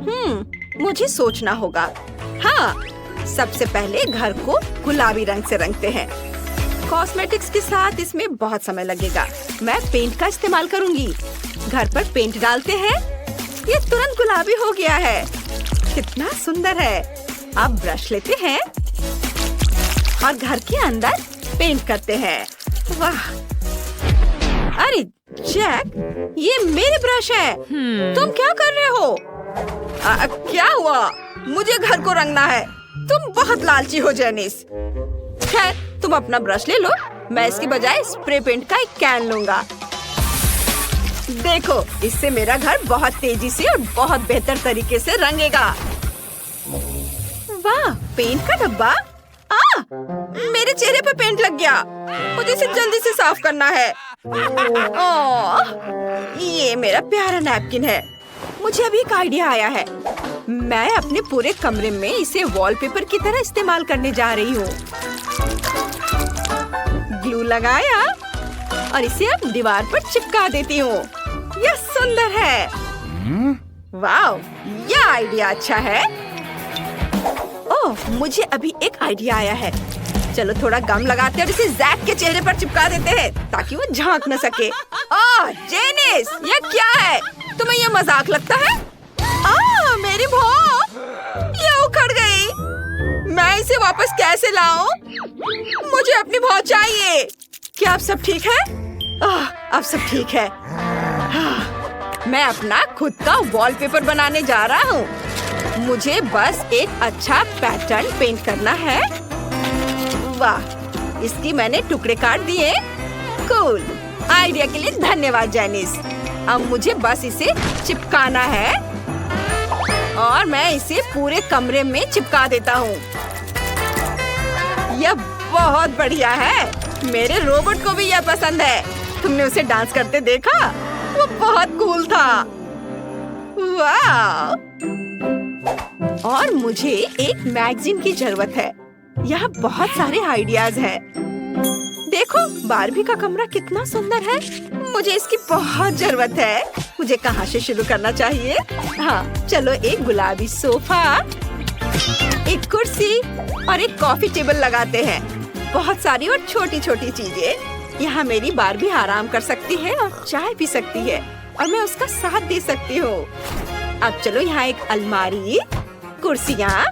मुझे सोचना होगा। हाँ, सबसे पहले घर को गुलाबी रंग से रंगते हैं। कॉस्मेटिक्स के साथ इसमें बहुत समय लगेगा। मैं पेंट का इस्तेमाल करूंगी। घर पर पेंट डालते हैं। ये तुरंत गुलाबी हो गया है। कितना सुंदर है। अब ब्रश लेते हैं और घर के अंदर पेंट करते हैं। वाह! अरे जैक, ये मेरे ब्रश है। तुम क्या कर रहे हो? क्या हुआ? मुझे घर को रंगना है। तुम बहुत लालची हो जेनिस। खैर, तुम अपना ब्रश ले लो। मैं इसके बजाय स्प्रे पेंट का एक कैन लूंगा। देखो, इससे मेरा घर बहुत तेजी से और बहुत बेहतर तरीके से रंगेगा। वाह, पेंट का डब्बा। मेरे चेहरे पे पेंट लग गया। मुझे इसे जल्दी से साफ करना है। ये मेरा प्यारा नैपकिन है। मुझे अभी एक आइडिया आया है। मैं अपने पूरे कमरे में इसे वॉलपेपर की तरह इस्तेमाल करने जा रही हूँ। ग्लू लगाया और इसे अब दीवार पर चिपका देती हूँ। यह सुंदर है। वाह, यह आइडिया अच्छा है। ओह, मुझे अभी एक आइडिया आया है। चलो थोड़ा गम लगाते हैं और इसे जैक के चेहरे पर चिपका देते हैं ताकि वो झांक न सके। जेनिस, ये क्या है? तुम्हें ये मजाक लगता है? मेरी भौं! ये उखड़ गई। मैं इसे वापस कैसे लाऊं? मुझे अपनी भौं चाहिए। क्या अब सब ठीक है? अब सब ठीक है। मैं अपना खुद का वॉलपेपर बनाने जा रहा हूँ। मुझे बस एक अच्छा पैटर्न पेंट करना है। वाह, इसकी मैंने टुकड़े काट दिए। कूल, आइडिया के लिए धन्यवाद जेनिस। अब मुझे बस इसे चिपकाना है और मैं इसे पूरे कमरे में चिपका देता हूँ। यह बहुत बढ़िया है। मेरे रोबोट को भी यह पसंद है। तुमने उसे डांस करते देखा? वो बहुत कूल था। वाह! और मुझे एक मैगजीन की जरूरत है। यहाँ बहुत सारे आइडियाज हैं। देखो, बारबी का कमरा कितना सुंदर है। मुझे इसकी बहुत जरूरत है। मुझे कहाँ से शुरू करना चाहिए? हाँ, चलो एक गुलाबी सोफा, एक कुर्सी और एक कॉफी टेबल लगाते हैं। बहुत सारी और छोटी छोटी चीजें। यहाँ मेरी बारबी आराम कर सकती है और चाय पी सकती है और मैं उसका साथ दे सकती हूँ। अब चलो यहाँ एक अलमारी, कुर्सियाँ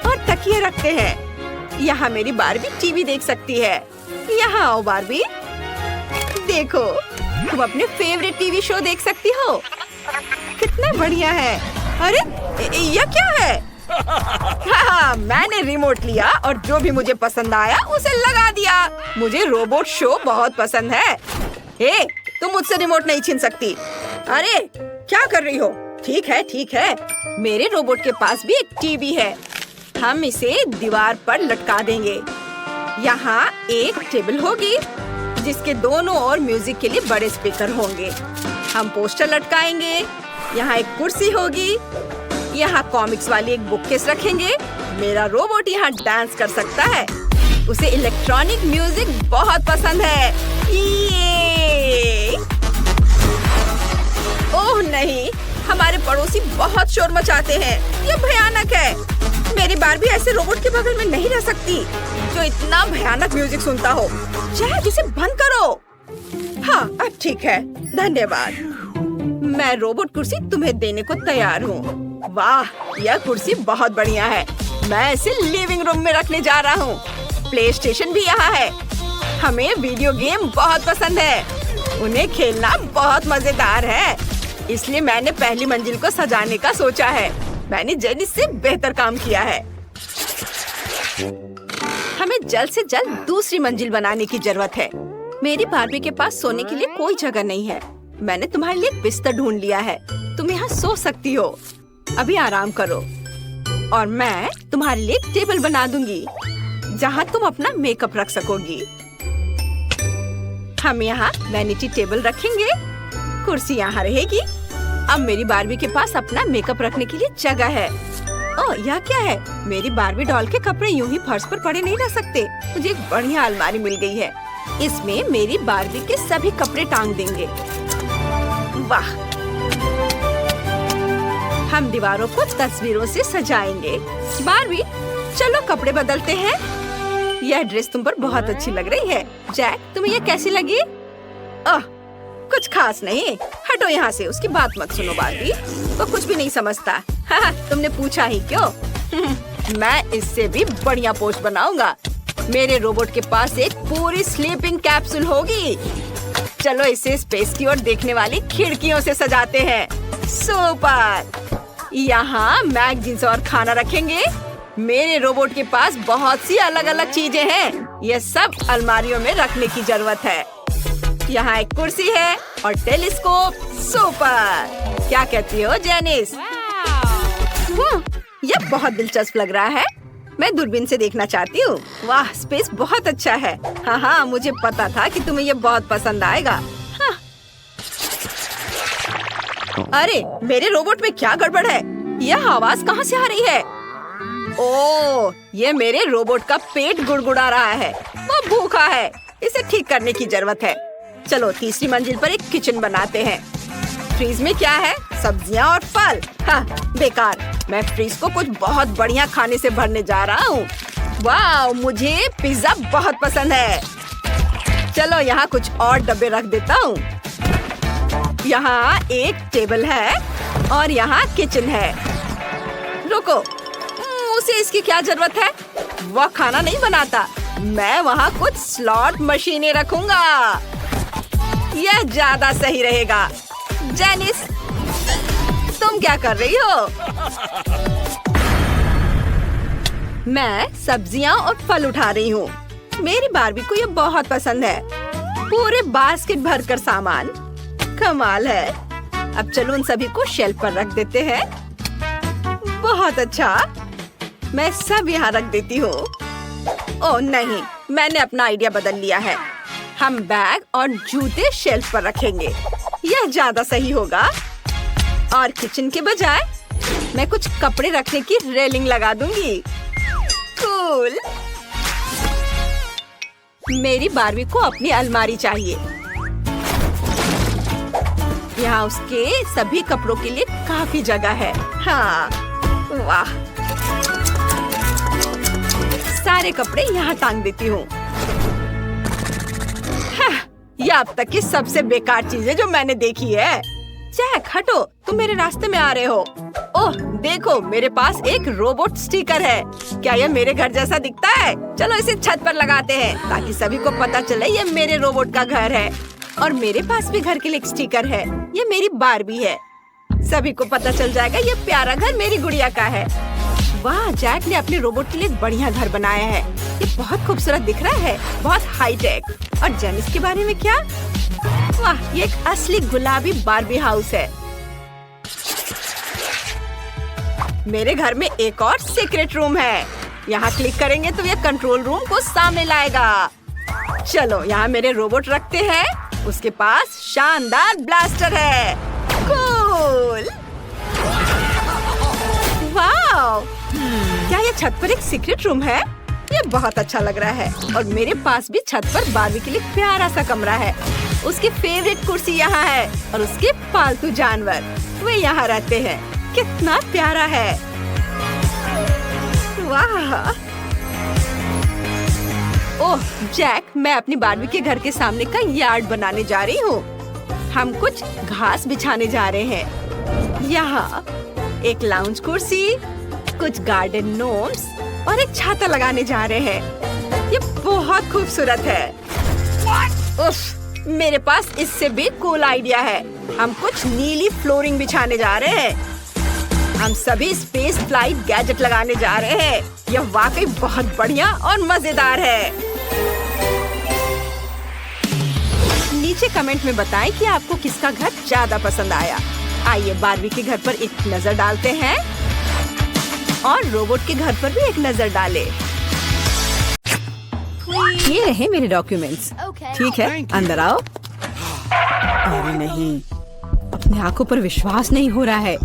और तकिए रखते हैं। यहाँ मेरी बारबी टीवी देख सकती है। यहाँ आओ बारबी। देखो, तुम अपने फेवरेट टीवी शो देख सकती हो। कितना बढ़िया है। अरे, यह क्या है? हाँ, मैंने रिमोट लिया और जो भी मुझे पसंद आया उसे लगा दिया। मुझे रोबोट शो बहुत पसंद है। तुम मुझसे रिमोट नहीं छीन सकती। अरे, क्या कर रही हो? ठीक है, ठीक है। मेरे रोबोट के पास भी एक टीवी है। हम इसे दीवार पर लटका देंगे। यहाँ एक टेबल होगी जिसके दोनों ओर म्यूजिक के लिए बड़े स्पीकर होंगे। हम पोस्टर लटकाएंगे। यहाँ एक कुर्सी होगी। यहाँ कॉमिक्स वाली एक बुककेस रखेंगे। मेरा रोबोट यहाँ डांस कर सकता है। उसे इलेक्ट्रॉनिक म्यूजिक बहुत पसंद है। ये! ओह नहीं, हमारे पड़ोसी बहुत शोर मचाते हैं। ये भयानक है। मेरी बारबी ऐसे रोबोट के बगल में नहीं रह सकती जो इतना भयानक म्यूजिक सुनता हो। शायद इसे बंद करो। हाँ, अब ठीक है। धन्यवाद। मैं रोबोट कुर्सी तुम्हें देने को तैयार हूँ। वाह, यह कुर्सी बहुत बढ़िया है। मैं इसे लिविंग रूम में रखने जा रहा हूँ। प्ले स्टेशन भी यहाँ है। हमें वीडियो गेम बहुत पसंद है। उन्हें खेलना बहुत मजेदार है। इसलिए मैंने पहली मंजिल को सजाने का सोचा है। मैंने जेनिस से बेहतर काम किया है। हमें जल्द से जल्द दूसरी मंजिल बनाने की जरूरत है। मेरी बारबी के पास सोने के लिए कोई जगह नहीं है। मैंने तुम्हारे लिए एक बिस्तर ढूंढ लिया है। तुम यहाँ सो सकती हो। अभी आराम करो और मैं तुम्हारे लिए एक टेबल बना दूंगी जहाँ तुम अपना मेकअप रख सकोगी। हम यहाँ वैनिटी टेबल रखेंगे। कुर्सी यहाँ रहेगी। अब मेरी बारबी के पास अपना मेकअप रखने के लिए जगह है। ओह, यह क्या है? मेरी बारबी डॉल के कपड़े यूं ही फर्श पर पड़े नहीं रह सकते। मुझे एक बढ़िया अलमारी मिल गई है। इसमें मेरी बारबी के सभी कपड़े टांग देंगे। वाह, हम दीवारों को तस्वीरों से सजाएंगे। बारबी, चलो कपड़े बदलते हैं। यह ड्रेस तुम पर बहुत अच्छी लग रही है। जैक, तुम्हें यह कैसी लगी? कुछ खास नहीं। हटो यहाँ से, उसकी बात मत सुनो। बारबी वो कुछ भी नहीं समझता। हाँ, तुमने पूछा ही क्यों? मैं इससे भी बढ़िया पोस्ट बनाऊंगा। मेरे रोबोट के पास एक पूरी स्लीपिंग कैप्सूल होगी। चलो इसे स्पेस की ओर देखने वाली खिड़कियों से सजाते हैं। सुपर! यहाँ मैगजीन्स और खाना रखेंगे। मेरे रोबोट के पास बहुत सी अलग अलग चीजें हैं। ये सब अलमारियों में रखने की जरूरत है। यहाँ एक कुर्सी है और टेलीस्कोप। सुपर! क्या कहती हो जेनिस? यह बहुत दिलचस्प लग रहा है। मैं दूरबीन से देखना चाहती हूँ। वाह, स्पेस बहुत अच्छा है। हाँ, मुझे पता था कि तुम्हें यह बहुत पसंद आएगा। हाँ। अरे, मेरे रोबोट में क्या गड़बड़ है? यह आवाज कहाँ से आ रही है? ओह, ये मेरे रोबोट का पेट गुड़गुड़ा रहा है। वो भूखा है। इसे ठीक करने की जरूरत है। चलो तीसरी मंजिल पर एक किचन बनाते हैं। फ्रीज में क्या है? सब्जियां और फल। हाँ, बेकार। मैं फ्रीज को कुछ बहुत बढ़िया खाने से भरने जा रहा हूँ। वाह, मुझे पिज्जा बहुत पसंद है। चलो यहाँ कुछ और डब्बे रख देता हूँ। यहाँ एक टेबल है और यहाँ किचन है। रुको, उसे इसकी क्या जरूरत है? वह खाना नहीं बनाता। मैं वहाँ कुछ स्लॉट मशीनें रखूंगा। यह ज्यादा सही रहेगा। जेनिस, तुम क्या कर रही हो? मैं सब्जियां और फल उठा रही हूँ। मेरी बारबी को ये बहुत पसंद है। पूरे बास्केट भरकर सामान। कमाल है। अब चलो उन सभी को शेल्फ पर रख देते हैं। बहुत अच्छा। मैं सब यहाँ रख देती हूँ। ओह नहीं, मैंने अपना आइडिया बदल लिया है। हम बैग और जूते शेल्फ पर रखेंगे। यह ज्यादा सही होगा। और किचन के बजाय मैं कुछ कपड़े रखने की रेलिंग लगा दूंगी। कूल। मेरी बारबी को अपनी अलमारी चाहिए। यहाँ उसके सभी कपड़ों के लिए काफी जगह है। हाँ, वाह। सारे कपड़े यहाँ टांग देती हूँ। यह अब तक की सबसे बेकार चीज है जो मैंने देखी है। जैक, हटो, तुम मेरे रास्ते में आ रहे हो। ओह, देखो, मेरे पास एक रोबोट स्टिकर है। क्या यह मेरे घर जैसा दिखता है? चलो इसे छत पर लगाते हैं ताकि सभी को पता चले ये मेरे रोबोट का घर है। और मेरे पास भी घर के लिए एक स्टिकर है। ये मेरी बारबी है। सभी को पता चल जाएगा ये प्यारा घर मेरी गुड़िया का है। वाह, जैक ने अपने रोबोट के लिए एक बढ़िया घर बनाया है। ये बहुत खूबसूरत दिख रहा है, बहुत हाईटेक। और जेनिस के बारे में क्या? वाह, ये एक असली गुलाबी बारबी हाउस है। मेरे घर में एक और सीक्रेट रूम है। यहाँ क्लिक करेंगे तो ये कंट्रोल रूम को सामने लाएगा। चलो यहाँ मेरे रोबोट रखते हैं। उसके पास शानदार ब्लास्टर है। कूल। वाह, क्या ये छत पर एक सीक्रेट रूम है? ये बहुत अच्छा लग रहा है। और मेरे पास भी छत पर बारबी के लिए प्यारा सा कमरा है। उसकी फेवरेट कुर्सी यहाँ है और उसके पालतू जानवर वे यहाँ रहते हैं। कितना प्यारा है। वाह। ओह जैक, मैं अपनी बारबी के घर के सामने का यार्ड बनाने जा रही हूँ। हम कुछ घास बिछाने जा रहे हैं। यहाँ एक लाउंज कुर्सी, कुछ गार्डन नोम्स और एक छाता लगाने जा रहे हैं। ये बहुत खूबसूरत है। उफ, मेरे पास इससे भी कूल आइडिया है। हम कुछ नीली फ्लोरिंग बिछाने जा रहे हैं। हम सभी स्पेस फ्लाइट गैजेट लगाने जा रहे हैं। यह वाकई बहुत बढ़िया और मजेदार है। नीचे कमेंट में बताएं कि आपको किसका घर ज्यादा पसंद आया। आइए बारबी के घर पर एक नजर डालते हैं और रोबोट के घर पर भी एक नजर डालें। ये रहे मेरे डॉक्यूमेंट्स। ठीक है, अंदर आओ। अरे नहीं, अपनी आंखों पर विश्वास नहीं हो रहा है।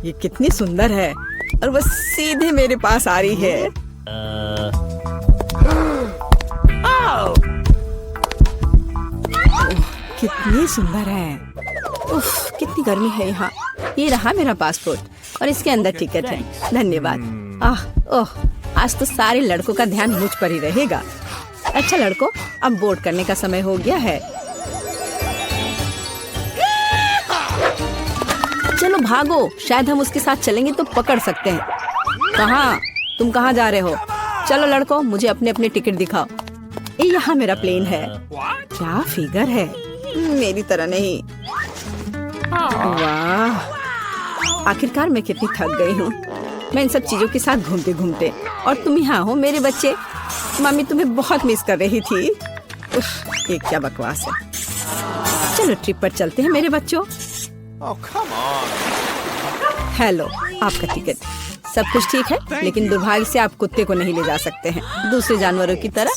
ये कितनी सुंदर है और वो सीधे मेरे पास आ रही है। कितनी सुंदर है। उफ, कितनी गर्मी है यहाँ। ये रहा मेरा पासपोर्ट। और इसके अंदर टिकट है। धन्यवाद। ओह, आज तो सारे लड़कों का ध्यान मुझ पर ही रहेगा। अच्छा लड़कों, अब बोर्ड करने का समय हो गया है। चलो भागो, शायद हम उसके साथ चलेंगे तो पकड़ सकते हैं। कहाँ? तुम कहाँ जा रहे हो? चलो लड़कों, मुझे अपने अपने टिकट दिखाओ। ये यहाँ मेरा प्लेन है। क्या फिगर है, मेरी तरह नहीं। वाह, आखिरकार मैं कितनी थक गई हूँ। मैं इन सब चीजों के साथ घूमते घूमते, और तुम यहाँ हो मेरे बच्चे। मम्मी तुम्हें बहुत मिस कर रही थी। उफ, ये क्या बकवास है। चलो ट्रिप पर चलते हैं मेरे बच्चों। हेलो, आपका टिकट। सब कुछ ठीक है, लेकिन दुर्भाग्य से आप कुत्ते को नहीं ले जा सकते हैं, दूसरे जानवरों की तरह।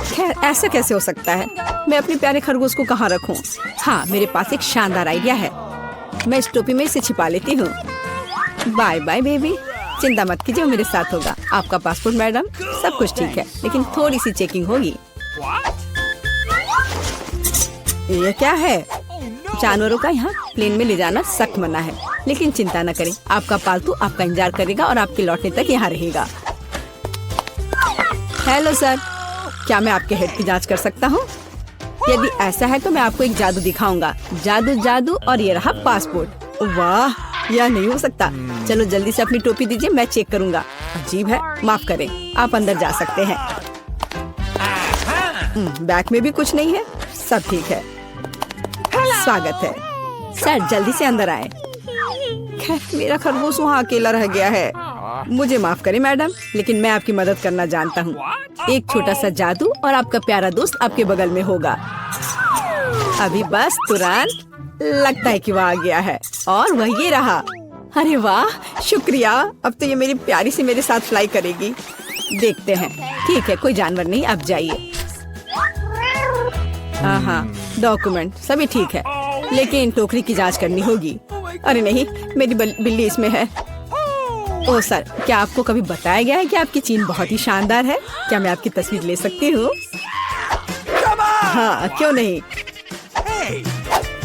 खैर, ऐसा कैसे हो सकता है? मैं अपने प्यारे खरगोश को कहाँ रखूं? हाँ, मेरे पास एक शानदार आइडिया है। मैं इस टोपी में इसे छिपा लेती हूँ। बाय बाय बेबी, चिंता मत कीजिए, मेरे साथ होगा। आपका पासपोर्ट मैडम, सब कुछ ठीक है, लेकिन थोड़ी सी चेकिंग होगी। ये क्या है? जानवरों का यहाँ प्लेन में ले जाना सख्त मना है, लेकिन चिंता न करें, आपका पालतू आपका इंतजार करेगा और आपके लौटने तक यहाँ रहेगा। हेलो सर, क्या मैं आपके हेड की जांच कर सकता हूँ? यदि ऐसा है तो मैं आपको एक जादू दिखाऊंगा। जादू जादू, और ये रहा पासपोर्ट। वाह, यह नहीं हो सकता। चलो जल्दी से अपनी टोपी दीजिए, मैं चेक करूंगा। अजीब है, माफ करें, आप अंदर जा सकते हैं। बैग में भी कुछ नहीं है, सब ठीक है। स्वागत है सर, जल्दी से अंदर आए। खैर, मेरा खरगोश वहाँ अकेला रह गया है। मुझे माफ करें मैडम, लेकिन मैं आपकी मदद करना जानता हूँ। एक छोटा सा जादू और आपका प्यारा दोस्त आपके बगल में होगा। अभी बस तुरंत, लगता है कि वह आ गया है, और वह ये रहा। अरे वाह, शुक्रिया। अब तो ये मेरी प्यारी सी मेरे साथ फ्लाई करेगी। देखते हैं। ठीक है, कोई जानवर नहीं, आप जाइए। हाँ, डॉक्यूमेंट सभी ठीक है, लेकिन टोकरी की जांच करनी होगी। अरे नहीं, मेरी बिल्ली इसमें है। ओह सर, क्या आपको कभी बताया गया है कि आपकी चीन बहुत ही शानदार है? क्या मैं आपकी तस्वीर ले सकती हूँ? हाँ, क्यों नहीं।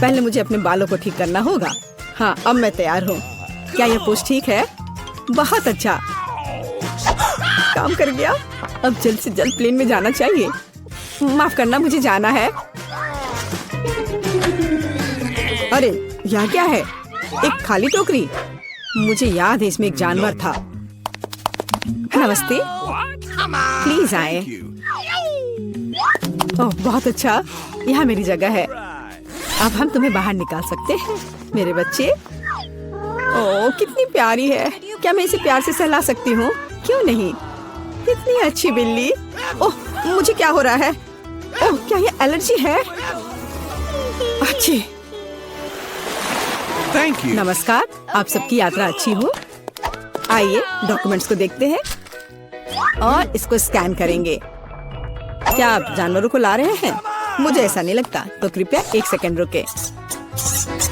पहले मुझे अपने बालों को ठीक करना होगा। हाँ, अब मैं तैयार हूँ। क्या यह पोज ठीक है? बहुत अच्छा, काम कर गया। अब जल्द से जल्द प्लेन में जाना चाहिए। माफ करना, मुझे जाना है। अरे, यह क्या है? एक खाली टोकरी। मुझे याद है इसमें एक जानवर था। नमस्ते, प्लीज आए। ओह, बहुत अच्छा, यहाँ मेरी जगह है। अब हम तुम्हें बाहर निकाल सकते हैं मेरे बच्चे। ओह, कितनी प्यारी है। क्या मैं इसे प्यार से सहला सकती हूँ? क्यों नहीं, कितनी अच्छी बिल्ली। ओह, मुझे क्या हो रहा है? ओह, क्या ये एलर्जी है? अच्छी। Thank you. नमस्कार, आप सबकी यात्रा अच्छी हो। आइए, डॉक्यूमेंट्स को देखते हैं और इसको स्कैन करेंगे। क्या आप जानवरों को ला रहे हैं? मुझे ऐसा नहीं लगता, तो कृपया 1 सेकंड रुके।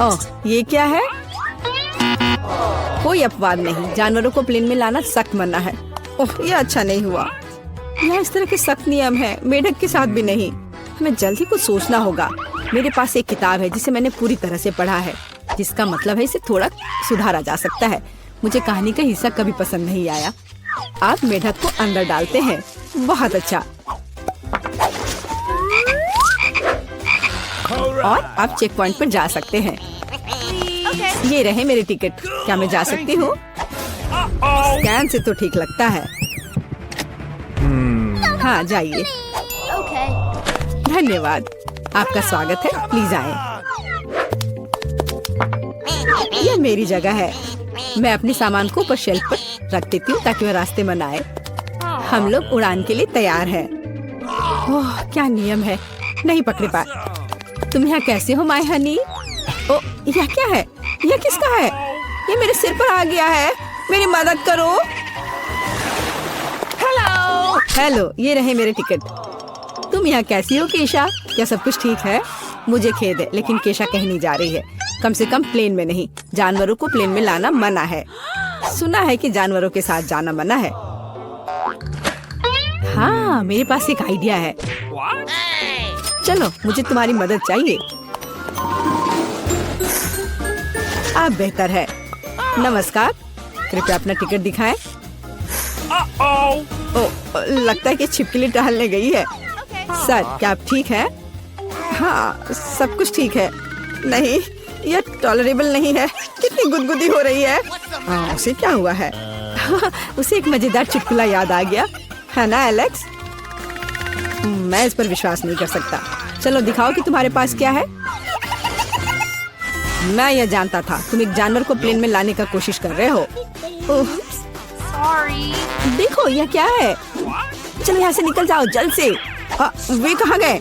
ओह, ये क्या है? कोई अपवाद नहीं, जानवरों को प्लेन में लाना सख्त मना है। ओह, ये अच्छा नहीं हुआ। यहाँ इस तरह के सख्त नियम है, मेढक के साथ भी नहीं। हमें जल्दी कुछ सोचना होगा। मेरे पास एक किताब है जिसे मैंने पूरी तरह से पढ़ा है, जिसका मतलब है इसे थोड़ा सुधारा जा सकता है। मुझे कहानी का हिस्सा कभी पसंद नहीं आया। आप मेढक को अंदर डालते हैं, बहुत अच्छा। और आप चेक पॉइंट पर जा सकते हैं। ये रहे मेरे टिकट। क्या मैं जा सकती हूँ? स्कैन से तो ठीक लगता है। हाँ, जाइए। धन्यवाद, आपका स्वागत है, प्लीज आए। यह मेरी जगह है। मैं अपने सामान को ऊपर शेल्फ पर रख देती हूँ ताकि वह रास्ते में ना आए। हम लोग उड़ान के लिए तैयार हैं। ओह, क्या नियम है, नहीं पकड़े पाए। तुम यहाँ कैसे हो माय हनी? ओ, यह क्या है? यह किसका है? ये मेरे सिर पर आ गया है, मेरी मदद करो। हेलो हेलो, ये रहे मेरे टिकट। तुम यहाँ कैसी हो केशा? क्या सब कुछ ठीक है? मुझे खेद है, लेकिन केशा कहीं नहीं जा रही है, कम से कम प्लेन में नहीं। जानवरों को प्लेन में लाना मना है। सुना है कि जानवरों के साथ जाना मना है। हाँ, मेरे पास एक आइडिया है। चलो, मुझे तुम्हारी मदद चाहिए। अब बेहतर है। नमस्कार, कृपया अपना टिकट दिखाएं। ओ, लगता है कि छिपकली टहलने गई है। सर, क्या आप ठीक है? हाँ, सब कुछ ठीक है। नहीं, यह टॉलरेबल नहीं है। कितनी गुदगुदी हो रही है। हाँ, उसे क्या हुआ है? उसे एक मजेदार चुटकुला याद आ गया, है ना एलेक्स? मैं इस पर विश्वास नहीं कर सकता। चलो दिखाओ कि तुम्हारे पास क्या है। मैं यह जानता था, तुम एक जानवर को प्लेन में लाने का कोशिश कर रहे हो। देखो यह क्या है। चलो यहाँ से निकल जाओ जल्द से। वे कहाँ गए?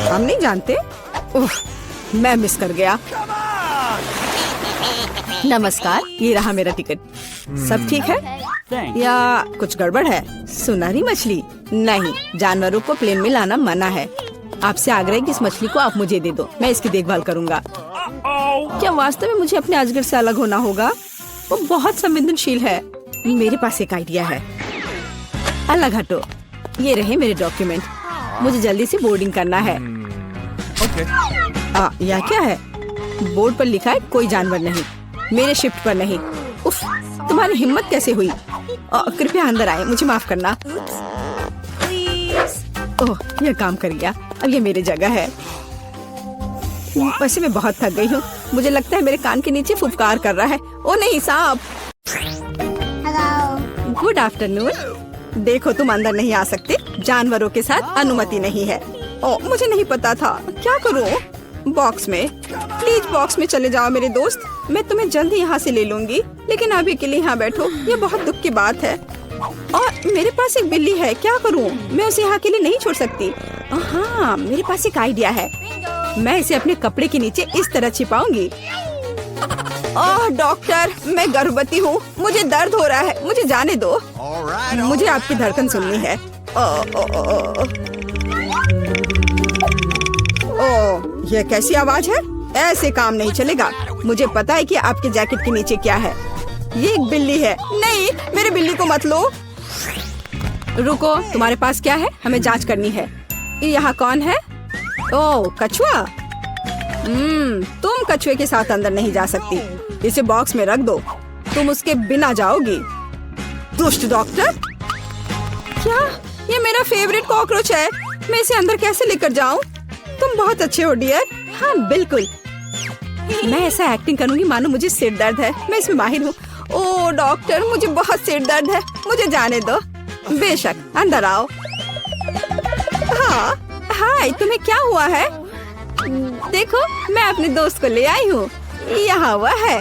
हम नहीं जानते। मैं मिस कर गया। नमस्कार, ये रहा मेरा टिकट। सब ठीक है या कुछ गड़बड़ है? सुनहरी मछली? नहीं, जानवरों को प्लेन में लाना मना है। आपसे आग्रह है कि इस मछली को आप मुझे दे दो, मैं इसकी देखभाल करूंगा। क्या वास्तव में मुझे अपने अजगर से अलग होना होगा? वो बहुत संवेदनशील है। मेरे पास एक आइडिया है। अलग हटो। ये रहे मेरे डॉक्यूमेंट। मुझे जल्दी से बोर्डिंग करना है। यह क्या है? बोर्ड पर लिखा है कोई जानवर नहीं, मेरे शिफ्ट पर नहीं। उफ, तुम्हारी हिम्मत कैसे हुई? कृपया अंदर आए, मुझे माफ करना। ओह, यह काम कर गया। अब ये मेरी जगह है। वैसे मैं बहुत थक गई हूँ। मुझे लगता है मेरे कान के नीचे फुफकार कर रहा है। ओ नहीं, सांप। Good afternoon. देखो, तुम अंदर नहीं आ सकते। जानवरों के साथ अनुमति नहीं है। ओ, मुझे नहीं पता था। क्या करूँ? बॉक्स में। प्लीज बॉक्स में चले जाओ मेरे दोस्त। मैं तुम्हें जल्द ही यहाँ से ले लूंगी, लेकिन अभी के लिए यहाँ बैठो। ये बहुत दुख की बात है। और मेरे पास एक बिल्ली है, क्या करूँ? मैं उसे यहाँ के लिए नहीं छोड़ सकती। हाँ, मेरे पास एक आइडिया है। मैं इसे अपने कपड़े के नीचे इस तरह छिपाऊंगी। ओह डॉक्टर, मैं गर्भवती हूँ। मुझे दर्द हो रहा है, मुझे जाने दो। मुझे आपकी धड़कन सुननी है। ओह, यह कैसी आवाज है? ऐसे काम नहीं चलेगा। मुझे पता है कि आपके जैकेट के नीचे क्या है। ये एक बिल्ली है। नहीं, मेरे बिल्ली को मत लो। रुको, तुम्हारे पास क्या है? हमें जांच करनी है। यहाँ कौन है? ओह, कछुआ। तुम कछुए के साथ अंदर नहीं जा सकती। इसे बॉक्स में रख दो। तुम उसके बिना जाओगी। दुष्ट डॉक्टर। क्या? ये मेरा फेवरेट कॉकरोच है। मैं इसे अंदर कैसे लेकर जाऊं? तुम बहुत अच्छे हो डियर। हाँ बिल्कुल। मैं ऐसा एक्टिंग करूंगी मानो मुझे सिर दर्द है। मैं इसमें माहिर हूँ। ओह डॉक्टर, मुझे बहुत सिर दर्द है। मुझे जाने दो। बेशक, अंदर आओ। हाँ, हाय, तुम्हें क्या हुआ है? देखो, मैं अपने दोस्त को ले आई हूँ। यहाँ हुआ है,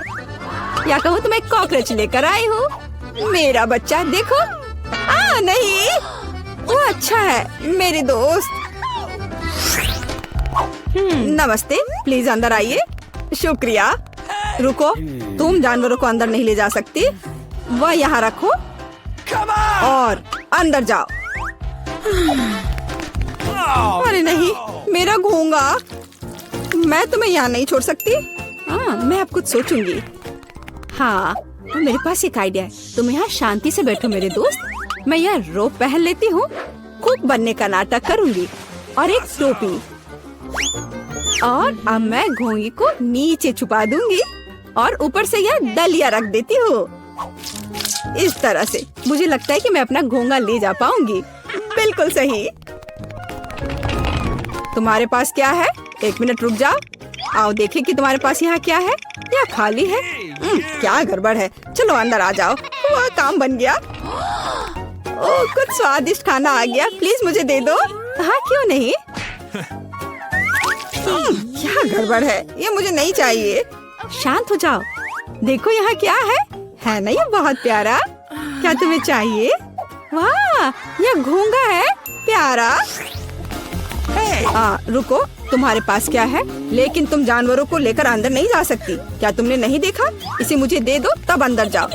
या कहूँ तो मैं कॉकरोच लेकर आई हूँ। मेरा बच्चा देखो। नहीं, वो अच्छा है मेरे दोस्त। नमस्ते, प्लीज अंदर आइए। शुक्रिया। रुको, तुम जानवरों को अंदर नहीं ले जा सकती। वह यहाँ रखो और अंदर जाओ। अरे नहीं, मेरा घोंगा। मैं तुम्हें यहाँ नहीं छोड़ सकती। हाँ, मैं अब कुछ सोचूंगी। हाँ, मेरे पास एक आइडिया है। तुम यहाँ शांति से बैठो मेरे दोस्त। मैं यह रोप पहन लेती हूँ, कुक बनने का नाटक करूंगी और एक टोपी। और अब मैं घोंगी को नीचे छुपा दूंगी और ऊपर से यह डलिया रख देती हूँ। इस तरह से मुझे लगता है कि मैं अपना घोंगा ले जा पाऊंगी। बिल्कुल सही। तुम्हारे पास क्या है? एक मिनट रुक जाओ। आओ देखें कि तुम्हारे पास यहाँ क्या है। यह खाली है। क्या गड़बड़ है? चलो अंदर आ जाओ। वह काम बन गया। ओह, कुछ स्वादिष्ट खाना आ गया। प्लीज मुझे दे दो। हाँ, क्यों नहीं। क्या गड़बड़ है? ये मुझे नहीं चाहिए। शांत हो जाओ। देखो यहाँ क्या है ना ये बहुत प्यारा। क्या तुम्हें चाहिए? वाह, यह घोंगा है। प्यारा। रुको, तुम्हारे पास क्या है? लेकिन तुम जानवरों को लेकर अंदर नहीं जा सकती। क्या तुमने नहीं देखा? इसे मुझे दे दो, तब अंदर जाओ।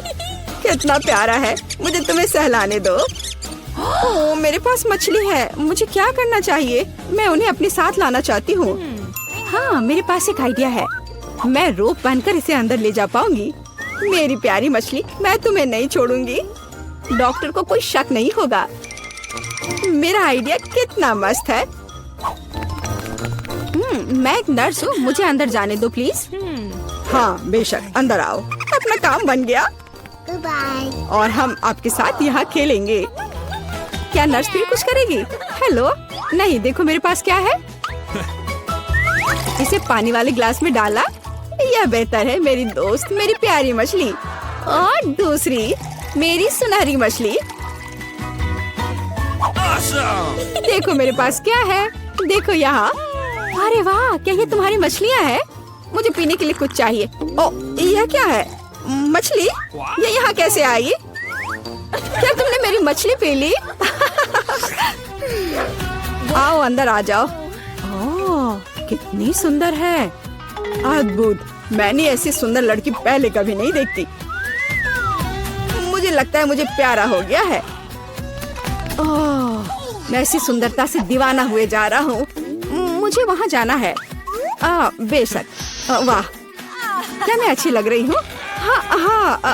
कितना प्यारा है। मुझे तुम्हें सहलाने दो। ओह, मेरे पास मछली है। मुझे क्या करना चाहिए? मैं उन्हें अपने साथ लाना चाहती हूँ। हाँ, मेरे पास एक आइडिया है। मैं रोप बांधकर इसे अंदर ले जा पाऊंगी। मेरी प्यारी मछली, मैं तुम्हें नहीं छोड़ूंगी। डॉक्टर को कोई शक नहीं होगा। मेरा आइडिया कितना मस्त है। मैं एक नर्स हूँ, मुझे अंदर जाने दो प्लीज। हाँ बेशक, अंदर आओ। अपना काम बन गया बाय। और हम आपके साथ यहाँ खेलेंगे। क्या नर्स भी कुछ करेगी? हेलो, नहीं, देखो मेरे पास क्या है। इसे पानी वाले ग्लास में डाला। यह बेहतर है मेरी दोस्त, मेरी प्यारी मछली। और दूसरी मेरी सुनहरी मछली। देखो मेरे पास क्या है, देखो यहाँ। अरे वाह, क्या ये तुम्हारी मछलियाँ हैं? मुझे पीने के लिए कुछ चाहिए। ओ, यह क्या है? मछली? ये यहाँ कैसे आई? क्या तुमने मेरी मछली पी ली? आओ अंदर आ जाओ। ओह, कितनी सुंदर है, अद्भुत। मैंने ऐसी सुंदर लड़की पहले कभी नहीं देखती। मुझे लगता है मुझे प्यारा हो गया है। ओह, मैं ऐसी सुंदरता से दीवाना हुए जा रहा हूँ। मुझे वहाँ जाना है। बेशक। वाह, क्या मैं अच्छी लग रही हूँ? हाँ,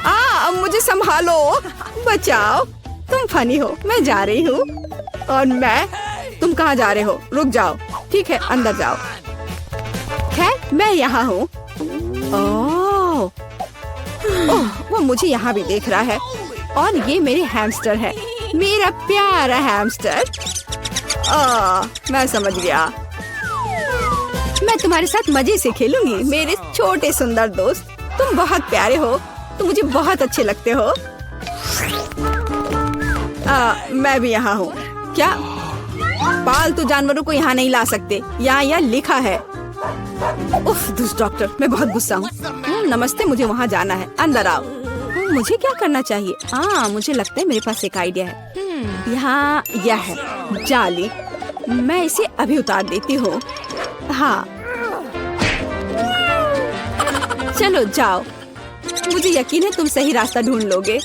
हाँ, मुझे संभालो, बचाओ। तुम फनी हो, मैं जा रही हूँ। और तुम कहाँ जा रहे हो? रुक जाओ। ठीक है, अंदर जाओ। खैर, मैं यहाँ हूँ। ओह, वो मुझे यहाँ भी देख रहा है। और ये मेरे हैमस्टर है, मेरा प्यारा हैमस्टर। मैं समझ गया। मैं तुम्हारे साथ मजे से खेलूंगी, मेरे छोटे सुंदर दोस्त। तुम बहुत प्यारे हो, तुम मुझे बहुत अच्छे लगते हो। मैं भी यहाँ हूँ। क्या पालतू जानवरों को यहाँ नहीं ला सकते? यहाँ लिखा है। उफ, दुष्ट डॉक्टर, मैं बहुत गुस्सा हूँ। नमस्ते, मुझे वहाँ जाना है, अंदर आओ। मुझे क्या करना चाहिए? मुझे लगता है मेरे पास एक आइडिया है। यहाँ यह है जाली, मैं इसे अभी उतार देती हूँ। हाँ, चलो जाओ। मुझे यकीन है तुम सही रास्ता ढूंढ लोगे।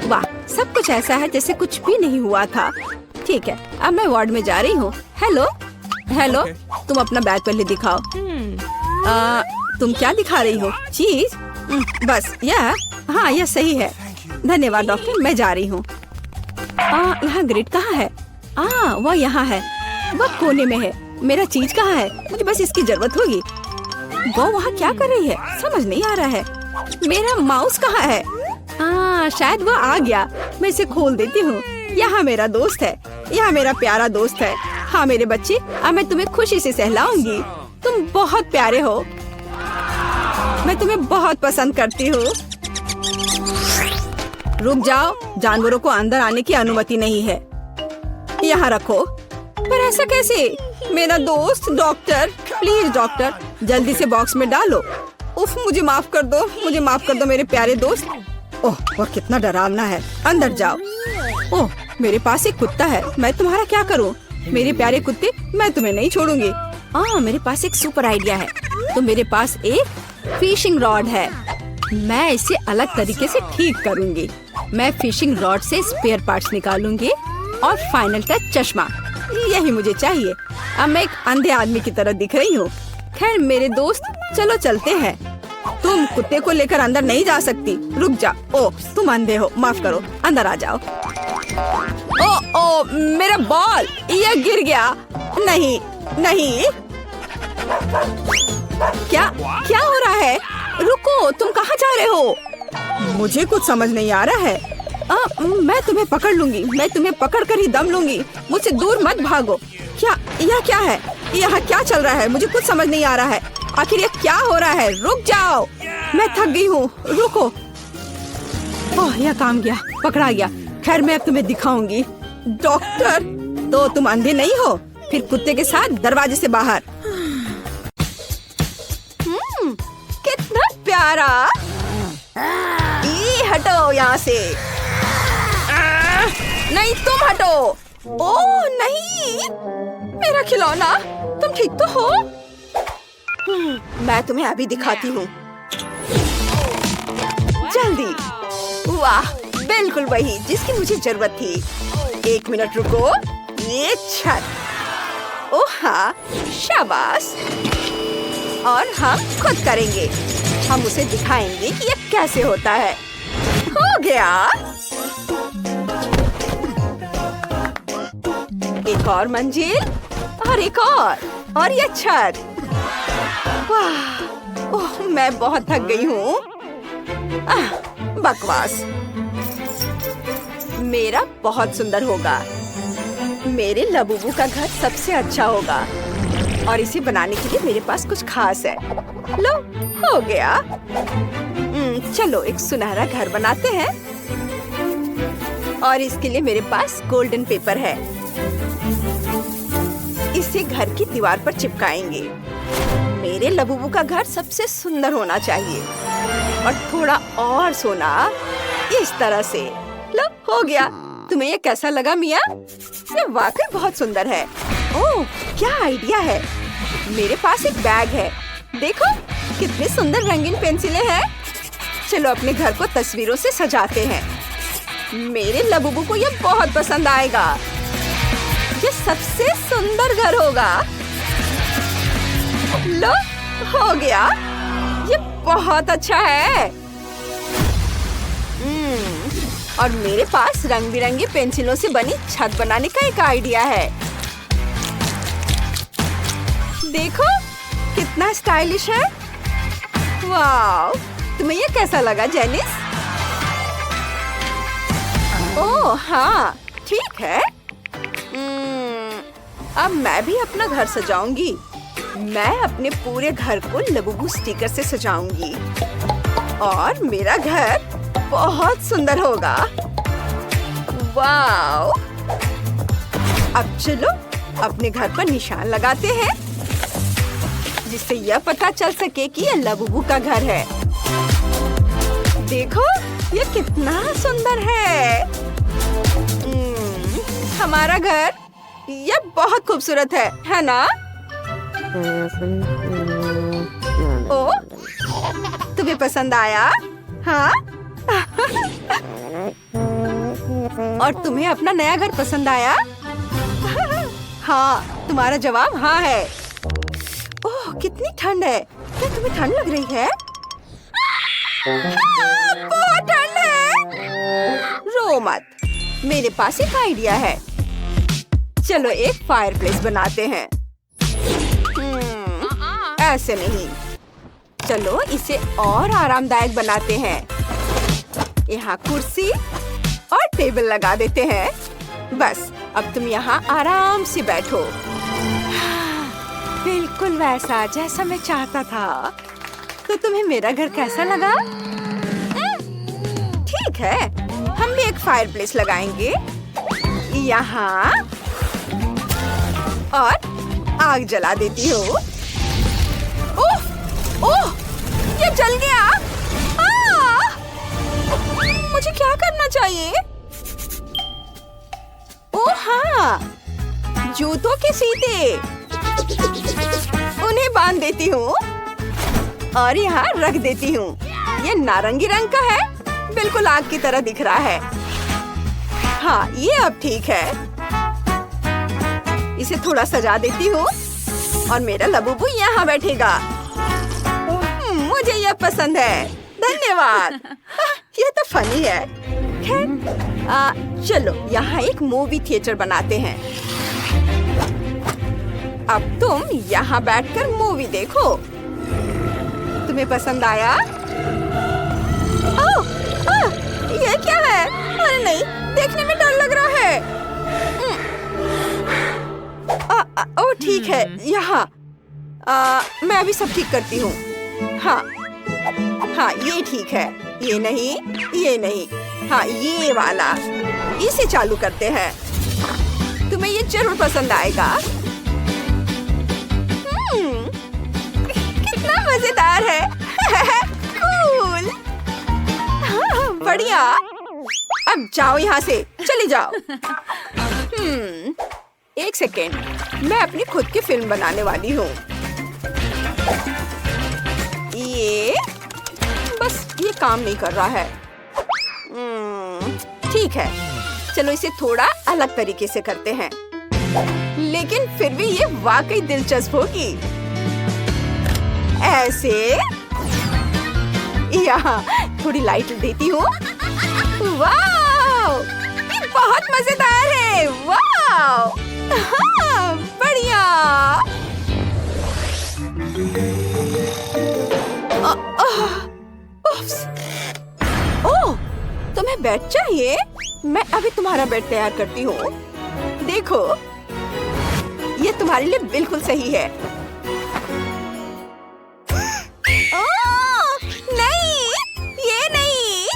वाह, सब कुछ ऐसा है जैसे कुछ भी नहीं हुआ था। ठीक है, अब मैं वार्ड में जा रही हूँ। हेलो, हेलो, तुम अपना बैग पहले दिखाओ। तुम क्या दिखा रही हो? चीज? बस यह? हाँ, यह सही है। धन्यवाद डॉक्टर, मैं जा रही हूँ। यहाँ ग्रिड कहाँ है? वह यहाँ है, वह कोने में है। मेरा चीज कहाँ है? मुझे बस इसकी जरूरत होगी। वो वहाँ क्या कर रही है? समझ नहीं आ रहा है। मेरा माउस कहाँ है? शायद वो आ गया। मैं इसे खोल देती हूँ। यहाँ मेरा दोस्त है, यहाँ मेरा प्यारा दोस्त है। हाँ मेरे बच्चे, अब मैं तुम्हें खुशी से सहलाऊंगी। तुम बहुत प्यारे हो, मैं तुम्हें बहुत पसंद करती हूँ। रुक जाओ, जानवरों को अंदर आने की अनुमति नहीं है। यहाँ रखो। पर ऐसा कैसे? मेरा दोस्त डॉक्टर, प्लीज डॉक्टर, जल्दी से बॉक्स में डालो। उफ, मुझे माफ कर दो, मुझे माफ कर दो मेरे प्यारे दोस्त। ओह, वह कितना डरावना है। अंदर जाओ। ओह, मेरे पास एक कुत्ता है, मैं तुम्हारा क्या करूं? मेरे प्यारे कुत्ते, मैं तुम्हें नहीं छोड़ूंगी। मेरे पास एक सुपर आइडिया है। तो मेरे पास एक फिशिंग रॉड है, मैं इसे अलग तरीके से ठीक करूंगी। मैं फिशिंग रॉड से स्पेयर पार्ट्स निकालूंगी और फाइनल टच चश्मा, यही मुझे चाहिए। अब मैं एक अंधे आदमी की तरह दिख रही हूँ। खैर मेरे दोस्त, चलो चलते हैं। तुम कुत्ते को लेकर अंदर नहीं जा सकती। रुक जा। ओ, तुम अंधे हो, माफ करो, अंदर आ जाओ। ओ, मेरा बॉल, यह गिर गया। नहीं, नहीं, क्या हो रहा है? रुको, तुम कहाँ जा रहे हो? मुझे कुछ समझ नहीं आ रहा है। मैं तुम्हें पकड़ लूंगी, मैं तुम्हें पकड़ कर ही दम लूंगी। मुझसे दूर मत भागो। यह क्या है? यहाँ क्या चल रहा है? मुझे कुछ समझ नहीं आ रहा है। आखिर ये क्या हो रहा है? रुक जाओ, मैं थक गई हूँ, रुको। ओह, यह काम गया, पकड़ा गया। खैर मैं अब तुम्हें दिखाऊंगी। डॉक्टर, तो तुम अंधे नहीं हो? फिर कुत्ते के साथ दरवाजे से बाहर। कितना प्यारा। हटो यहाँ से। नहीं, तुम हटो। ओह नहीं, मेरा खिलौना, तुम ठीक तो हो? मैं तुम्हें अभी दिखाती हूँ, जल्दी। वाह, बिल्कुल वही जिसकी मुझे जरूरत थी। एक मिनट रुको, ये छत। ओह हाँ, शाबाश। और हम खुद करेंगे। हम उसे दिखाएंगे कि ये कैसे होता है। हो गया। एक और मंजिल और एक और ये छत। वाह, ओह मैं बहुत थक गई हूँ। बकवास। मेरा बहुत सुंदर होगा। मेरे लबूबू का घर सबसे अच्छा होगा और इसे बनाने के लिए मेरे पास कुछ खास है। लो, हो गया। चलो एक सुनहरा घर बनाते हैं और इसके लिए मेरे पास गोल्डन पेपर है। इसे घर की दीवार पर चिपकाएंगे। मेरे लबूबू का घर सबसे सुंदर होना चाहिए और थोड़ा और सोना इस तरह से। लो, हो गया। तुम्हें ये कैसा लगा मिया? ये वाकई बहुत सुंदर है। ओह, क्या आइडिया है। मेरे पास एक बैग है। देखो कितने सुंदर रंगीन पेंसिलें हैं। चलो अपने घर को तस्वीरों से सजाते हैं। मेरे लबूबू को ये बहुत पसंद आएगा। ये सबसे सुंदर घर होगा। लो, हो गया। ये बहुत अच्छा है। और मेरे पास रंग बिरंगी पेंसिलों से बनी छत बनाने का एक आइडिया है। देखो कितना स्टाइलिश है। वाह, तुम्हें ये कैसा लगा जेनिस? ओह हाँ, ठीक है। अब मैं भी अपना घर सजाऊंगी। मैं अपने पूरे घर को लबूबू स्टिकर से सजाऊंगी और मेरा घर बहुत सुंदर होगा। वाव! अब चलो अपने घर पर निशान लगाते हैं जिससे यह पता चल सके कि यह लबूबू का घर है। देखो ये कितना सुंदर है। हमारा घर ये बहुत खूबसूरत है ना? ओ, तुम्हें पसंद आया? हाँ? और तुम्हें अपना नया घर पसंद आया? हाँ, तुम्हारा जवाब हाँ है। ओह, कितनी ठंड है। क्या तुम्हें ठंड लग रही है? हाँ, बहुत ठंड है। रो मत, मेरे पास एक आइडिया है। चलो एक फायरप्लेस बनाते हैं। ऐसे नहीं, चलो इसे और आरामदायक बनाते हैं। यहाँ कुर्सी और टेबल लगा देते हैं। बस अब तुम यहाँ आराम से बैठो। बिल्कुल वैसा जैसा मैं चाहता था। तो तुम्हें मेरा घर कैसा लगा? ठीक है, हम भी एक फायरप्लेस लगाएंगे यहाँ और आग जला देती हूँ। ओह, ओह, ये जल गया। मुझे क्या करना चाहिए? ओह हाँ, जूतों के फीते। उन्हें बांध देती हूँ और यहाँ रख देती हूँ। ये नारंगी रंग का है, बिल्कुल आग की तरह दिख रहा है। हाँ, ये अब ठीक है। इसे थोड़ा सजा देती हूँ और मेरा लबूबू यहाँ बैठेगा। मुझे यह पसंद है। धन्यवाद। ये तो फनी है। खैर, चलो यहाँ एक मूवी थिएटर बनाते हैं। अब तुम यहाँ बैठकर मूवी देखो। तुम्हें पसंद आया? ओह, ये क्या है? अरे नहीं, देखने में डर लग रहा है। ओह ठीक है, यहाँ मैं अभी सब ठीक करती हूँ। हाँ हाँ, ये ठीक है। ये नहीं, ये नहीं। हाँ, ये वाला। इसे चालू करते हैं। तुम्हें ये जरूर पसंद आएगा। कितना मजेदार है। कूल। हाँ, बढ़िया। अब जाओ यहाँ से, चले जाओ। एक सेकेंड, मैं अपनी खुद की फिल्म बनाने वाली हूँ। ये काम नहीं कर रहा है। ठीक है, चलो इसे थोड़ा अलग तरीके से करते हैं, लेकिन फिर भी ये वाकई दिलचस्प होगी। ऐसे यहाँ थोड़ी लाइट देती हूँ। वाह, ये बहुत मजेदार है। वाह, हाँ, बढ़िया। ओह, तुम्हें बेड चाहिए? मैं अभी तुम्हारा बेड तैयार करती हूँ। देखो, ये तुम्हारे लिए बिल्कुल सही है। ओह, नहीं, ये नहीं।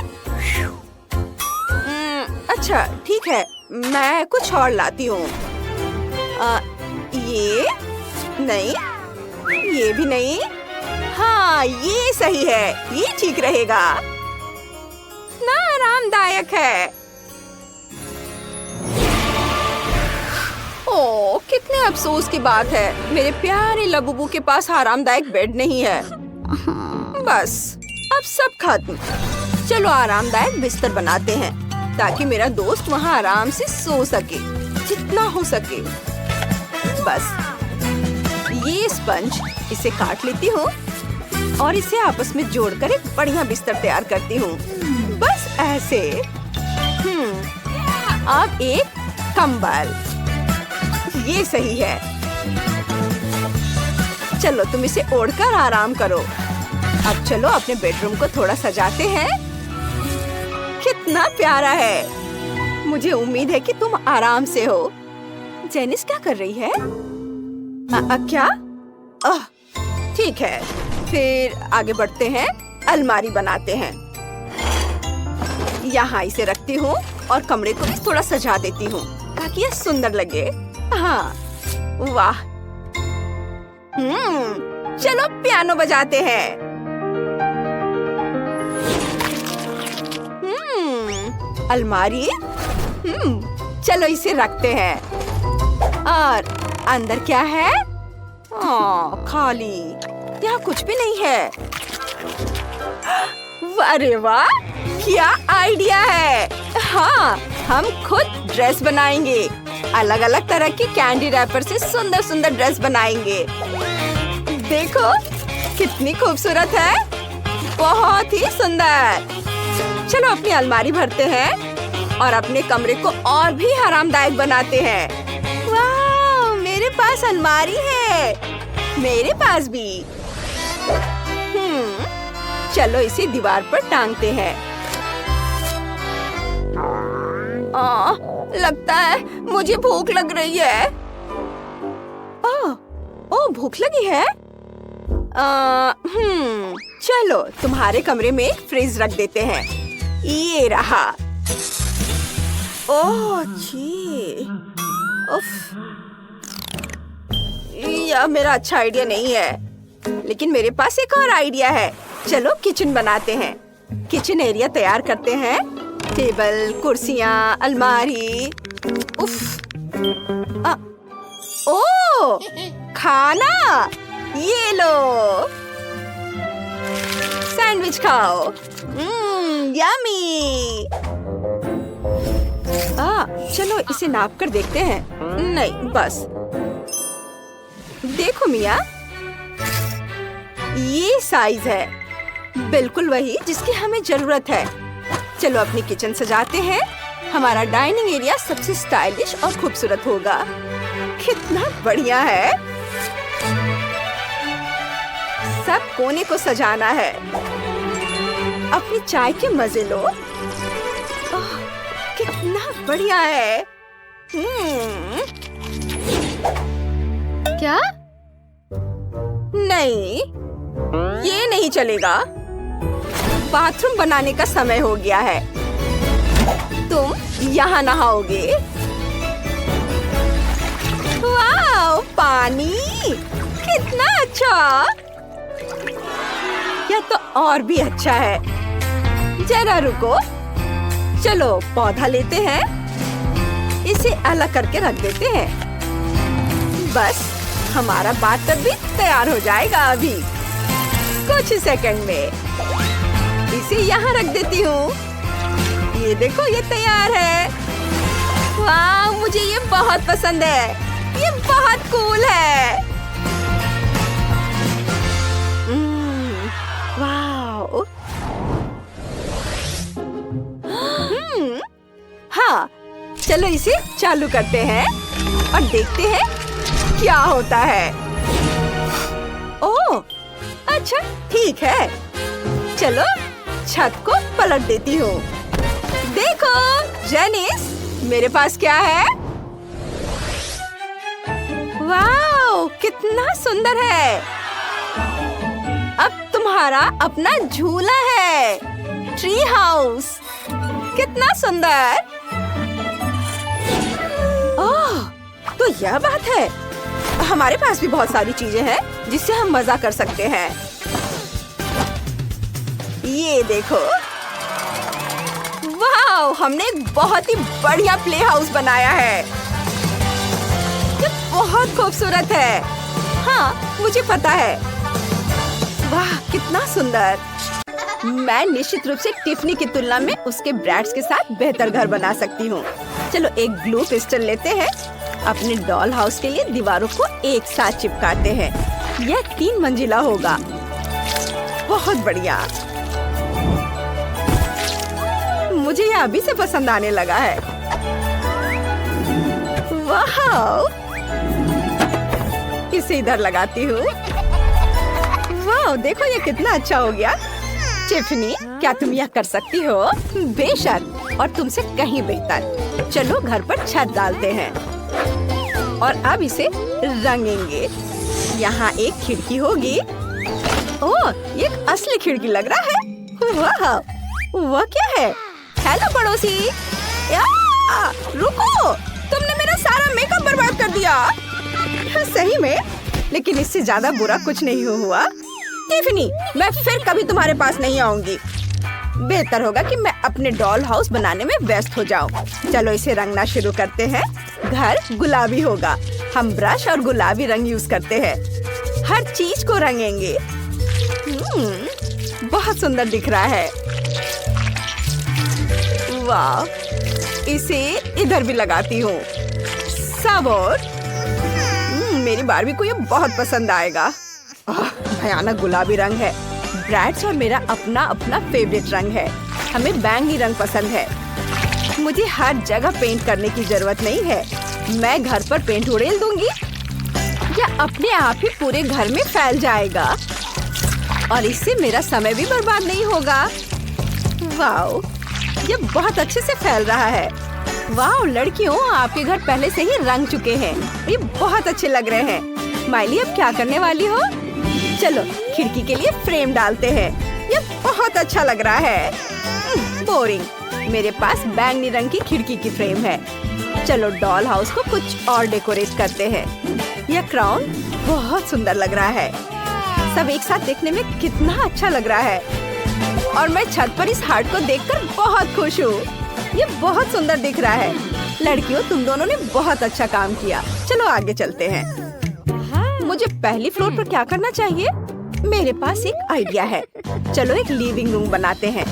अच्छा, ठीक है, मैं कुछ और लाती हूँ। ये नहीं, ये भी नहीं। हाँ, ये सही है, ये ठीक रहेगा। ना आरामदायक है। ओह, कितने अफसोस की बात है, मेरे प्यारे लबुबू के पास आरामदायक बेड नहीं है। बस, अब सब खत्म। चलो आरामदायक बिस्तर बनाते हैं ताकि मेरा दोस्त वहाँ आराम से सो सके, जितना हो सके। बस, ये स्पंज, इसे काट लेती हूँ और इसे आपस में जोड़कर एक बढ़िया बिस्तर तैयार करती हूँ। बस ऐसे। अब एक कंबल, ये सही है। चलो तुम इसे ओढ़कर आराम करो। अब चलो अपने बेडरूम को थोड़ा सजाते हैं। कितना प्यारा है। मुझे उम्मीद है कि तुम आराम से हो। जेनिस क्या कर रही है? क्या? ठीक है, फिर आगे बढ़ते हैं। अलमारी बनाते हैं। यहाँ इसे रखती हूँ और कमरे को भी थोड़ा सजा देती हूँ ताकि यह सुंदर लगे। हाँ, वाह। चलो पियानो बजाते हैं। अलमारी। चलो इसे रखते हैं। और अंदर क्या है? खाली, यहाँ कुछ भी नहीं है। अरे वाह, क्या आइडिया है। हाँ, हम खुद ड्रेस बनाएंगे। अलग अलग तरह की कैंडी रैपर से सुंदर सुंदर ड्रेस बनाएंगे। देखो कितनी खूबसूरत है, बहुत ही सुंदर। चलो अपनी अलमारी भरते हैं और अपने कमरे को और भी आरामदायक बनाते हैं। वाह, मेरे पास अलमारी है। मेरे पास भी। चलो इसे दीवार पर टांगते हैं। लगता है मुझे भूख लग रही है। ओह, भूख लगी है? चलो तुम्हारे कमरे में एक फ्रिज रख देते हैं। ये रहा। ओह जी, उफ, यह मेरा अच्छा आइडिया नहीं है, लेकिन मेरे पास एक और आइडिया है। चलो किचन बनाते हैं। किचन एरिया तैयार करते हैं। टेबल, कुर्सियाँ, अलमारी। उफ, ओह, खाना। ये लो, सैंडविच खाओ। यम्मी। चलो इसे नाप कर देखते हैं। नहीं, बस देखो मिया, ये साइज है, बिल्कुल वही जिसकी हमें जरूरत है। चलो अपनी किचन सजाते हैं। हमारा डाइनिंग एरिया सबसे स्टाइलिश और खूबसूरत होगा। कितना बढ़िया है। सब कोने को सजाना है। अपनी चाय के मजे लो। कितना बढ़िया है। क्या? नहीं, ये नहीं चलेगा। बाथरूम बनाने का समय हो गया है। तुम यहाँ नहाओगे। वाह, पानी कितना अच्छा। यह तो और भी अच्छा है। जरा रुको, चलो पौधा लेते हैं। इसे अलग करके रख देते हैं। बस हमारा बाथटब भी तैयार हो जाएगा अभी कुछ सेकंड में। इसे यहाँ रख देती हूँ। ये देखो, ये तैयार है। वाह, मुझे ये बहुत पसंद है। ये बहुत कूल है। वाह। हाँ, चलो इसे चालू करते हैं और देखते हैं क्या होता है। ओह, अच्छा ठीक है। चलो छत को पलट देती हूँ। देखो जेनिस, मेरे पास क्या है? वाओ, कितना सुंदर है। अब तुम्हारा अपना झूला है। ट्री हाउस, कितना सुंदर। ओह, तो यह बात है। हमारे पास भी बहुत सारी चीजें हैं जिससे हम मजा कर सकते हैं। ये देखो, वाह, हमने एक बहुत ही बढ़िया प्ले हाउस बनाया है। ये बहुत खूबसूरत है। हाँ, मुझे पता है। वाह, कितना सुंदर। मैं निश्चित रूप से टिफनी की तुलना में उसके ब्रैड्स के साथ बेहतर घर बना सकती हूँ। चलो एक ग्लू पिस्टल लेते हैं। अपने डॉल हाउस के लिए दीवारों को एक साथ चिपकाते हैं। यह 3 मंजिला होगा। बहुत बढ़िया। मुझे यह अभी से पसंद आने लगा है। वाह, इसे इधर लगाती हूँ। वाह, देखो ये कितना अच्छा हो गया। टिफनी, क्या तुम यह कर सकती हो? बेशक, और तुमसे कहीं बेहतर। चलो घर पर छत डालते हैं और अब इसे रंगेंगे। यहाँ एक खिड़की होगी। ओह, ये एक असली खिड़की लग रहा है। वाह, वह क्या है? हेलो पड़ोसी। रुको, तुमने मेरा सारा मेकअप बर्बाद कर दिया। सही में, लेकिन इससे ज्यादा बुरा कुछ नहीं हुआ। टिफनी, मैं फिर कभी तुम्हारे पास नहीं आऊंगी। बेहतर होगा कि मैं अपने डॉल हाउस बनाने में व्यस्त हो जाऊं। चलो इसे रंगना शुरू करते हैं। घर गुलाबी होगा। हम ब्रश और गुलाबी रंग यूज करते हैं। हर चीज को रंगेंगे। बहुत सुंदर दिख रहा है। वाह, इसे इधर भी लगाती हूँ। सब और मेरी बारबी को ये बहुत पसंद आएगा। भयानक गुलाबी रंग है। ब्रैड्स और मेरा अपना अपना फेवरेट रंग है। हमें बैंगनी रंग पसंद है। मुझे हर जगह पेंट करने की जरूरत नहीं है। मैं घर पर पेंट उड़ेल दूंगी। यह अपने आप ही पूरे घर में फैल जाएगा और इससे मेरा समय भी बर्बाद नहीं होगा। वाओ, यह बहुत अच्छे से फैल रहा है। वाओ लड़कियों, आपके घर पहले से ही रंग चुके हैं। ये बहुत अच्छे लग रहे हैं। माइली, अब क्या करने वाली हो? चलो खिड़की के लिए फ्रेम डालते हैं। ये बहुत अच्छा लग रहा है। बोरिंग। मेरे पास बैंगनी रंग की खिड़की की फ्रेम है। चलो डॉल हाउस को कुछ और डेकोरेट करते हैं। यह क्राउन बहुत सुंदर लग रहा है। सब एक साथ देखने में कितना अच्छा लग रहा है। और मैं छत पर इस हार्ट को देखकर बहुत खुश हूँ। ये बहुत सुंदर दिख रहा है। लड़कियों, तुम दोनों ने बहुत अच्छा काम किया। चलो आगे चलते हैं। मुझे पहली फ्लोर पर क्या करना चाहिए? मेरे पास एक आइडिया है। चलो एक लिविंग रूम बनाते हैं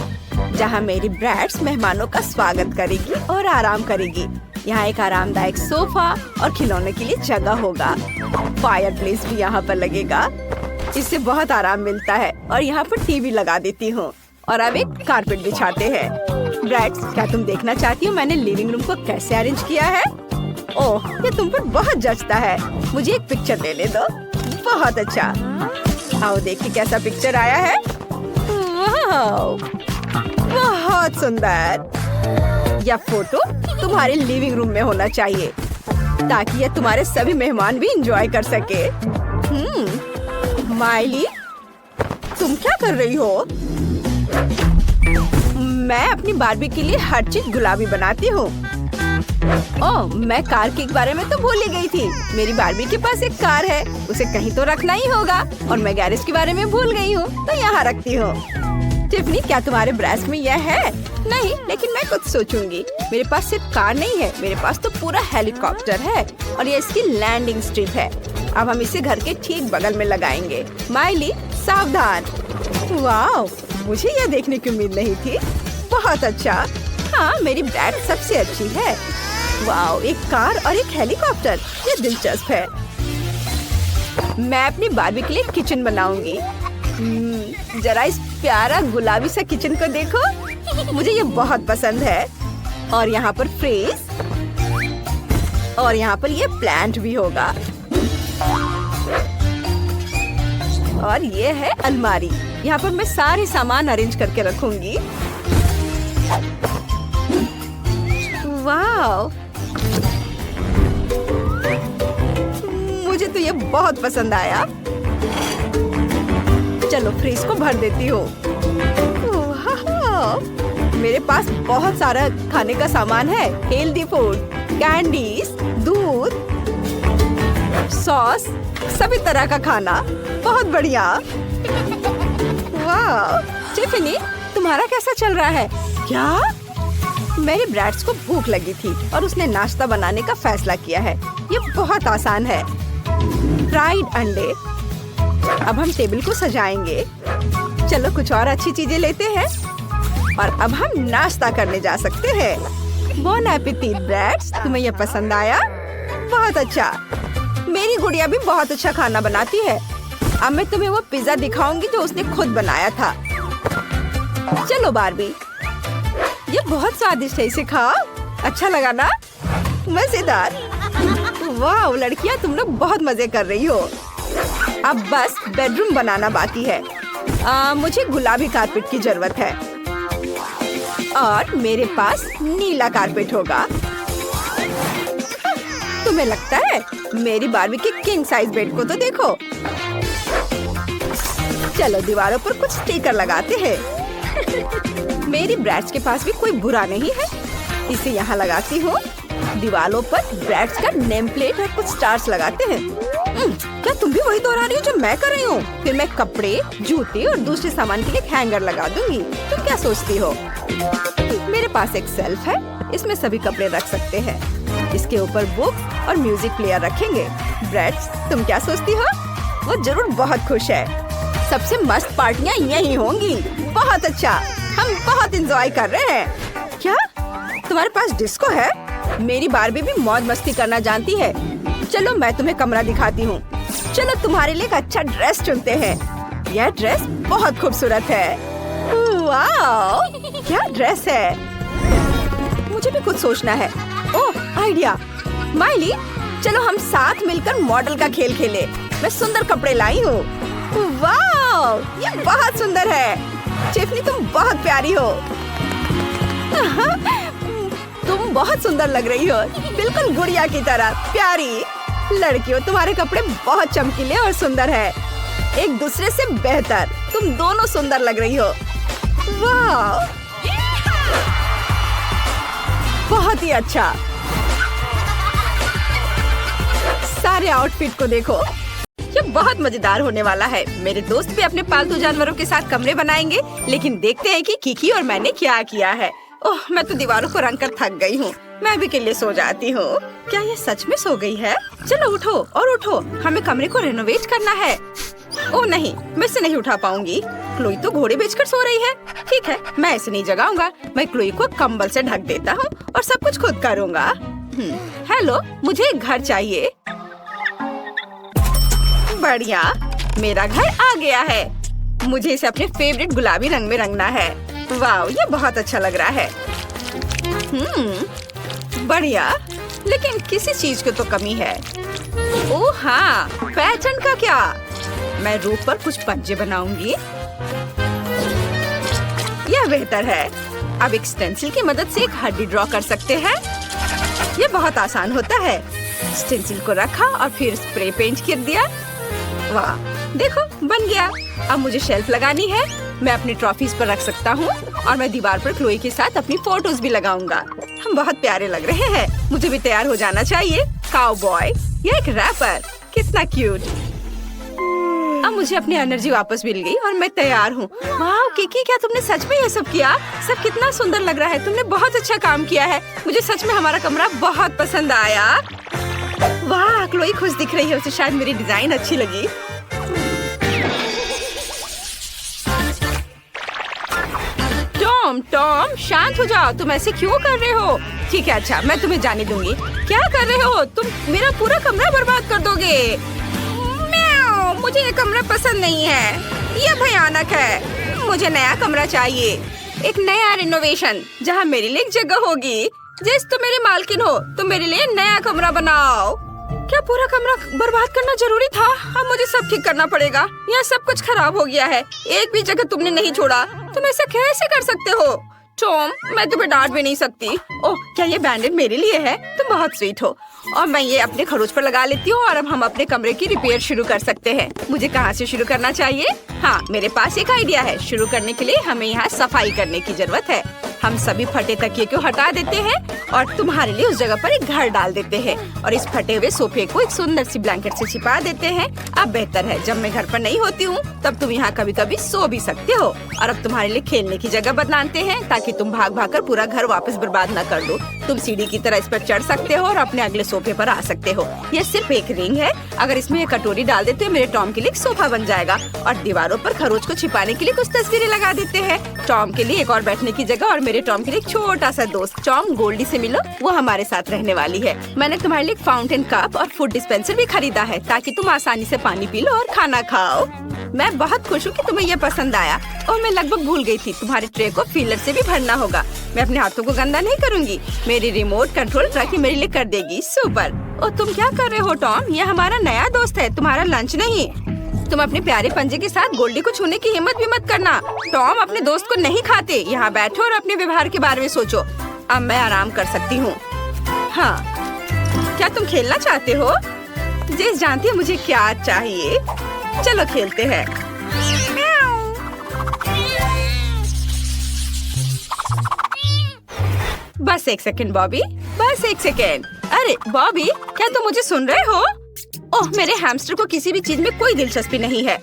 जहाँ मेरी ब्रैड्स मेहमानों का स्वागत करेगी और आराम करेगी। यहाँ एक आरामदायक सोफा और खिलौने के लिए जगह होगा। फायरप्लेस भी यहाँ पर लगेगा। इससे बहुत आराम मिलता है। और यहाँ पर टीवी लगा देती हूँ। और अब एक कारपेट बिछाते हैं। ब्रैड्स, क्या तुम देखना चाहती हो मैंने लिविंग रूम को कैसे अरेंज किया है? ओह, ये तुम पर बहुत जचता है। मुझे एक पिक्चर लेने दो। बहुत अच्छा। आओ देखिए कैसा पिक्चर आया है। बहुत सुंदर। यह फोटो तुम्हारे लिविंग रूम में होना चाहिए ताकि यह तुम्हारे सभी मेहमान भी एंजॉय कर सके। माइली, तुम क्या कर रही हो? मैं अपनी बारबी के लिए हर चीज गुलाबी बनाती हूँ। ओह, मैं कार के बारे में तो भूल ही गई थी। मेरी बारबी के पास एक कार है, उसे कहीं तो रखना ही होगा। और मैं गैरेज के बारे में भूल गई हूँ, तो यहाँ रखती हूँ। टिफनी, क्या तुम्हारे ब्रश में यह है? नहीं, लेकिन मैं कुछ सोचूंगी। मेरे पास सिर्फ कार नहीं है, मेरे पास तो पूरा हेलीकॉप्टर है और ये इसकी लैंडिंग स्ट्रिप है। अब हम इसे घर के ठीक बगल में लगाएंगे। माइली, सावधान। वाह, मुझे यह देखने की उम्मीद नहीं थी। बहुत अच्छा। हाँ, मेरी ब्रैड सबसे अच्छी है। वाह, एक कार और एक हेलीकॉप्टर, ये दिलचस्प है। मैं अपनी बारबी के लिए किचन बनाऊंगी। जरा इस प्यारा गुलाबी सा किचन को देखो। मुझे ये बहुत पसंद है। और यहाँ पर फ्रिज और यहाँ पर ये प्लांट भी होगा। और ये है अलमारी। यहाँ पर मैं सारे सामान अरेंज करके रखूंगी। वाह, मुझे तो ये बहुत पसंद आया। चलो फ्रिज को भर देती हूँ। मेरे पास बहुत सारा खाने का सामान है। हेल्दी फूड, कैंडीज, दूध, सॉस, सभी तरह का खाना। बहुत बढ़िया। वाह टिफिनी, तुम्हारा कैसा चल रहा है? क्या? मेरी ब्रैड्स को भूख लगी थी और उसने नाश्ता बनाने का फैसला किया है। ये बहुत आसान है। फ्राइड अंडे। अब हम टेबल को सजाएंगे। चलो कुछ और अच्छी चीजें लेते हैं और अब हम नाश्ता करने जा सकते हैं। बॉन एपेटिट ब्रैड्स, तुम्हें ये पसंद आया? बहुत अच्छा। मेरी गुड़िया भी बहुत अच्छा खाना बनाती है। अब मैं तुम्हें वो पिज्जा दिखाऊंगी जो उसने खुद बनाया था। चलो बार्बी, ये बहुत स्वादिष्ट है, इसे खाओ। अच्छा लगा ना? मजेदार। वाह लड़कियां, तुम लोग बहुत मजे कर रही हो। अब बस बेडरूम बनाना बाकी है। मुझे गुलाबी कारपेट की जरूरत है और मेरे पास नीला कारपेट होगा। तुम्हें लगता है? मेरी बार्बी के किंग साइज बेड को तो देखो। चलो दीवारों पर कुछ स्टिकर लगाते हैं। मेरी ब्रैड्स के पास भी कोई बुरा नहीं है। इसे यहाँ लगाती हूँ। दीवारों पर ब्रैड्स का नेम प्लेट और कुछ स्टार्स लगाते हैं। क्या तुम भी वही दोहरा रही हो जो मैं कर रही हूँ? फिर मैं कपड़े, जूते और दूसरे सामान के लिए हैंगर लगा दूंगी। तुम क्या सोचती हो? मेरे पास एक शेल्फ है, इसमें सभी कपड़े रख सकते हैं। इसके ऊपर बुक और म्यूजिक प्लेयर रखेंगे। ब्रैड्स, तुम क्या सोचती हो? वो जरूर बहुत खुश है। सबसे मस्त पार्टियाँ यही होंगी। बहुत अच्छा, हम बहुत एंजॉय कर रहे हैं। क्या तुम्हारे पास डिस्को है? मेरी बार्बी भी मौज मस्ती करना जानती है। चलो मैं तुम्हें कमरा दिखाती हूँ। चलो तुम्हारे लिए एक अच्छा ड्रेस चुनते हैं। यह ड्रेस बहुत खूबसूरत है। वाह, क्या ड्रेस है। मुझे भी कुछ सोचना है। ओह आइडिया। माइली, चलो हम साथ मिलकर मॉडल का खेल खेले। मैं सुंदर कपड़े लाई हूँ। वाह, ये बहुत सुंदर है। टिफनी, तुम बहुत प्यारी हो। तुम बहुत सुंदर लग रही हो, बिल्कुल गुड़िया की तरह प्यारी। लड़कियों, तुम्हारे कपड़े बहुत चमकीले और सुंदर है। एक दूसरे से बेहतर। तुम दोनों सुंदर लग रही हो। वाह, बहुत ही अच्छा। सारे आउटफिट को देखो। ये बहुत मजेदार होने वाला है। मेरे दोस्त भी अपने पालतू जानवरों के साथ कमरे बनाएंगे, लेकिन देखते हैं कि किकी और मैंने क्या किया है। ओह, मैं तो दीवारों को रंग कर थक गई हूँ। मैं भी के लिए सो जाती हूँ। क्या ये सच में सो गई है? चलो उठो और उठो, हमें कमरे को रेनोवेट करना है। ओह नहीं, मैं इसे नहीं उठा पाऊंगी। क्लोई तो घोड़े बेचकर सो रही है। ठीक है, मैं इसे नहीं जगाऊंगा। मैं क्लोई को कंबल से ढक देता हूँ और सब कुछ खुद करूँगा। हेलो, मुझे एक घर चाहिए। बढ़िया, मेरा घर आ गया है। मुझे इसे अपने फेवरेट गुलाबी रंग में रंगना है। वाह, ये बहुत अच्छा लग रहा है। बढ़िया, लेकिन किसी चीज की तो कमी है। ओह हाँ, पैटर्न का क्या? मैं रूफ पर कुछ पंजे बनाऊंगी। यह बेहतर है। अब एक स्टेंसिल की मदद से एक हड्डी ड्रॉ कर सकते हैं। यह बहुत आसान होता है। स्टेंसिल को रखा और फिर स्प्रे पेंट कर दिया। वाह, देखो बन गया। अब मुझे शेल्फ लगानी है। मैं अपनी ट्रॉफीज पर रख सकता हूँ और मैं दीवार पर क्लोई के साथ अपनी फोटोज भी लगाऊंगा। हम बहुत प्यारे लग रहे हैं। मुझे भी तैयार हो जाना चाहिए। काउबॉय, ये एक रैपर, कितना क्यूट। अब मुझे अपनी एनर्जी वापस मिल गई और मैं तैयार हूँ। वाह किकी, क्या तुमने सच में ये सब किया? सब कितना सुंदर लग रहा है। तुमने बहुत अच्छा काम किया है। मुझे सच में हमारा कमरा बहुत पसंद आया। वाह, क्लोई खुश दिख रही है। उसे शायद मेरी डिजाइन अच्छी लगी। टॉम, शांत हो जाओ। तुम ऐसे क्यों कर रहे हो? ठीक है, अच्छा, मैं तुम्हें जाने दूंगी। क्या कर रहे हो तुम? मेरा पूरा कमरा बर्बाद कर दोगे। म्याऊ, मुझे ये कमरा पसंद नहीं है। ये भयानक है। मुझे नया कमरा चाहिए। एक नया रिनोवेशन जहाँ मेरे लिए एक जगह होगी। जिस तुम मेरी मालकिन हो, तुम मेरे लिए नया कमरा बनाओ। क्या पूरा कमरा बर्बाद करना जरूरी था? अब मुझे सब ठीक करना पड़ेगा। यह सब कुछ खराब हो गया है। एक भी जगह तुमने नहीं छोड़ा। तुम ऐसा कैसे कर सकते हो? टॉम, मैं तुम्हें डांट भी नहीं सकती। ओह, क्या ये बैंडेड मेरे लिए है? तुम बहुत स्वीट हो। और मैं ये अपने खरोच पर लगा लेती हूँ और अब हम अपने कमरे की रिपेयर शुरू कर सकते हैं। मुझे कहाँ से शुरू करना चाहिए? हाँ, मेरे पास एक आइडिया है। शुरू करने के लिए हमें यहाँ सफाई करने की जरूरत है। हम सभी फटे तकिए को हटा देते हैं और तुम्हारे लिए उस जगह पर एक घर डाल देते हैं और इस फटे हुए सोफे को एक सुंदर सी ब्लैंकेट से छिपा देते हैं। अब बेहतर है, जब मैं घर पर नहीं होती हूँ तब तुम यहाँ कभी कभी सो भी सकते हो। और अब तुम्हारे लिए खेलने की जगह बनाते हैं ताकि तुम भाग भाग कर पूरा घर वापस बर्बाद न कर दो। तुम सीढ़ी की तरह इस पर चढ़ सकते हो और अपने अगले सोफे पर आ सकते हो। यह सिर्फ एक रिंग है। अगर इसमें एक कटोरी डाल देते हो मेरे टॉम के लिए एक सोफा बन जाएगा। और दीवारों पर खरोच को छिपाने के लिए कुछ तस्वीरें लगा देते हैं। टॉम के लिए एक और बैठने की जगह और मेरे टॉम के लिए एक छोटा सा दोस्त। टॉम, गोल्डी से मिलो, वो हमारे साथ रहने वाली है। मैंने तुम्हारे लिए एक फाउंटेन कप और फूड डिस्पेंसर भी खरीदा है ताकि तुम आसानी से पानी पी लो और खाना खाओ। मैं बहुत खुश हूँ कि तुम्हें यह पसंद आया। और मैं लगभग भूल गई थी, तुम्हारे ट्रे को फिलर से भी भरना होगा। मैं अपने हाथों को गंदा नहीं करूँगी। मेरी रिमोट कंट्रोल ट्रक मेरे लिए कर देगी। सुपर। और तुम क्या कर रहे हो टॉम? यह हमारा नया दोस्त है, तुम्हारा लंच नहीं। तुम अपने प्यारे पंजे के साथ गोल्डी को छूने की हिम्मत भी मत करना। टॉम अपने दोस्त को नहीं खाते। यहाँ बैठो और अपने व्यवहार के बारे में सोचो। अब मैं आराम कर सकती हूँ। हाँ, क्या तुम खेलना चाहते हो? जेस जानती है मुझे क्या चाहिए। चलो खेलते हैं। बस एक सेकंड बॉबी, बस एक सेकंड। अरे बॉबी, क्या तुम मुझे सुन रहे हो? ओह, मेरे हैमस्टर को किसी भी चीज में कोई दिलचस्पी नहीं है।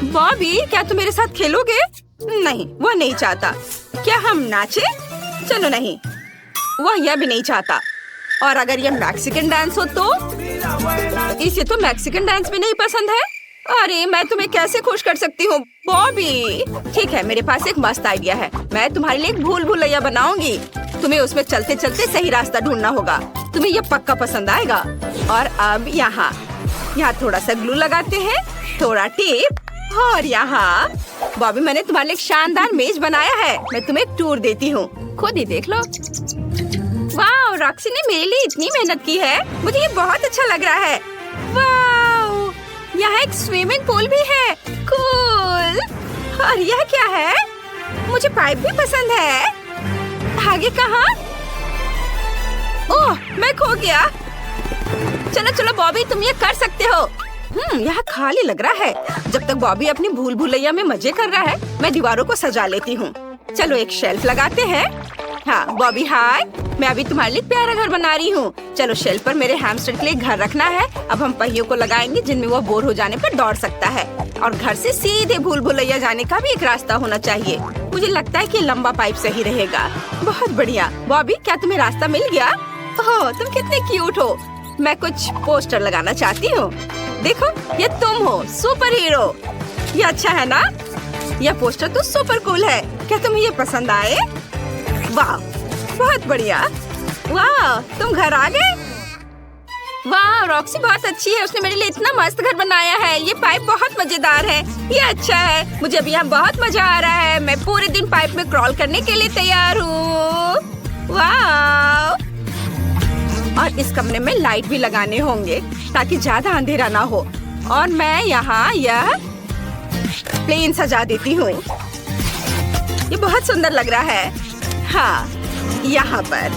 बॉबी, क्या तुम मेरे साथ खेलोगे? नहीं, वो नहीं चाहता। क्या हम नाचे? चलो नहीं, वो यह भी नहीं चाहता। और अगर यह मैक्सिकन डांस हो तो? इसे तो मैक्सिकन डांस भी नहीं पसंद है। अरे, मैं तुम्हें कैसे खुश कर सकती हूँ बॉबी? ठीक है, मेरे पास एक मस्त आइडिया है। मैं तुम्हारे लिए एक भूल भुलैया बनाऊंगी। तुम्हें उसमें चलते चलते सही रास्ता ढूंढना होगा। तुम्हें यह पक्का पसंद आएगा। और अब यहाँ थोड़ा सा ग्लू लगाते हैं, थोड़ा टेप और यहाँ। बॉबी, मैंने तुम्हारे लिए एक शानदार मेज बनाया है। मैं तुम्हें एक टूर देती हूँ, खुद ही देख लो। वाह, रॉक्सी ने मेरे लिए इतनी मेहनत की है। मुझे ये बहुत अच्छा लग रहा है। वाह, यहाँ एक स्विमिंग पूल भी है। कूल। और यह क्या है? मुझे पाइप भी पसंद है। आगे कहाँ? ओह, मैं खो गया। चलो चलो बॉबी, तुम ये कर सकते हो। यहाँ खाली लग रहा है। जब तक बॉबी अपनी भूल भुलैया में मजे कर रहा है, मैं दीवारों को सजा लेती हूँ। चलो एक शेल्फ लगाते हैं। हाँ बॉबी, हाय। मैं अभी तुम्हारे लिए प्यारा घर बना रही हूँ। चलो शेल्फ पर मेरे हैमस्टर के लिए घर रखना है। अब हम पहियों को लगाएंगे जिनमें वो बोर हो जाने पर दौड़ सकता है। और घर से सीधे भूल भुलैया जाने का भी एक रास्ता होना चाहिए। मुझे लगता है कि लंबा पाइप सही रहेगा। बहुत बढ़िया। बॉबी, क्या तुम्हें रास्ता मिल गया? ओह, तुम कितने क्यूट हो। मैं कुछ पोस्टर लगाना चाहती हूँ। देखो, ये तुम हो, सुपर हीरो। ये अच्छा है ना? यह पोस्टर तो सुपर कूल है। क्या तुम्हें ये पसंद आए? वाह, बहुत बढ़िया। वाह, तुम घर आ गए। वाह, रॉक्सी बहुत अच्छी है। उसने मेरे लिए इतना मस्त घर बनाया है। ये पाइप बहुत मजेदार है। ये अच्छा है। मुझे अभी यहाँ बहुत मजा आ रहा है। मैं पूरे दिन पाइप में क्रॉल करने के लिए तैयार हूँ। वाह। और इस कमरे में लाइट भी लगाने होंगे ताकि ज्यादा अंधेरा ना हो। और मैं यहाँ यह प्लेन सजा देती हूँ। ये बहुत सुंदर लग रहा है। हाँ, यहाँ पर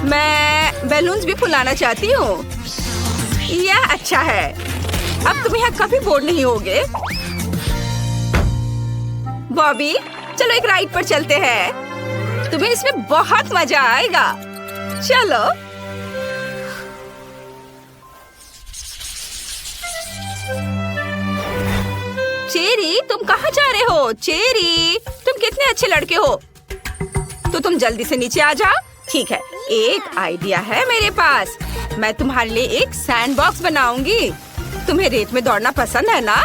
मैं बैलून्स भी फुलाना चाहती हूँ। यह अच्छा है। अब तुम यहाँ कभी बोर नहीं होगे। बॉबी, चलो एक राइड पर चलते हैं। तुम्हें इसमें बहुत मजा आएगा। चलो। चेरी, तुम कहाँ जा रहे हो? चेरी, तुम कितने अच्छे लड़के हो। तो तुम जल्दी से नीचे आ जाओ। ठीक है, एक आइडिया है मेरे पास। मैं तुम्हारे लिए एक सैंड बॉक्स बनाऊंगी। तुम्हें रेत में दौड़ना पसंद है ना?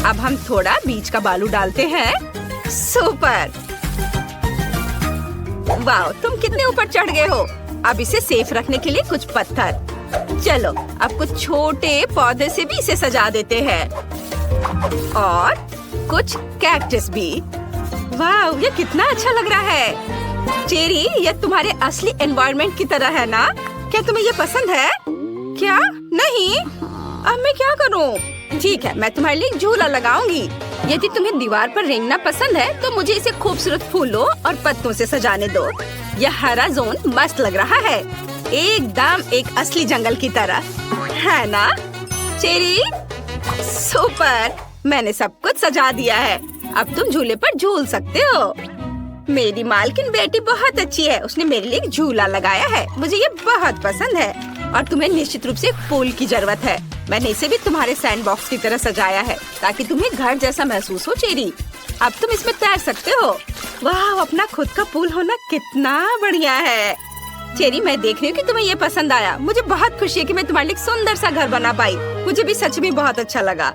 अब हम थोड़ा बीच का बालू डालते हैं। सुपर। वाह, तुम कितने ऊपर चढ़ गए हो। अब इसे सेफ रखने के लिए कुछ पत्थर। चलो, अब कुछ छोटे पौधे से भी इसे सजा देते हैं। और कुछ कैक्टस भी। वाह, ये कितना अच्छा लग रहा है। चेरी, ये तुम्हारे असली एनवायरनमेंट की तरह है ना? क्या तुम्हें ये पसंद है? क्या? नहीं। अब मैं क्या करूं? ठीक है, मैं तुम्हारे लिए एक झूला लगाऊंगी। यदि तुम्हें दीवार पर रेंगना पसंद है तो मुझे इसे खूबसूरत फूलों और पत्तों से सजाने दो। यह हरा जोन मस्त लग रहा है, एकदम एक असली जंगल की तरह, है ना? Cherry, super! मैंने सब कुछ सजा दिया है। अब तुम झूले पर झूल सकते हो। मेरी मालकिन बेटी बहुत अच्छी है, उसने मेरे लिए एक झूला लगाया है। मुझे ये बहुत पसंद है। और तुम्हें निश्चित रूप से एक पूल की जरूरत है। मैंने इसे भी तुम्हारे सैंडबॉक्स की तरह सजाया है ताकि तुम्हें घर जैसा महसूस हो। चेरी, अब तुम इसमें तैर सकते हो। वाह, अपना खुद का पूल होना कितना बढ़िया है। चेरी, मैं देख रही हूँ कि तुम्हें ये पसंद आया। मुझे बहुत खुशी है कि मैं तुम्हारे लिए एक सुंदर सा घर बना पाई। मुझे भी सच में बहुत अच्छा लगा।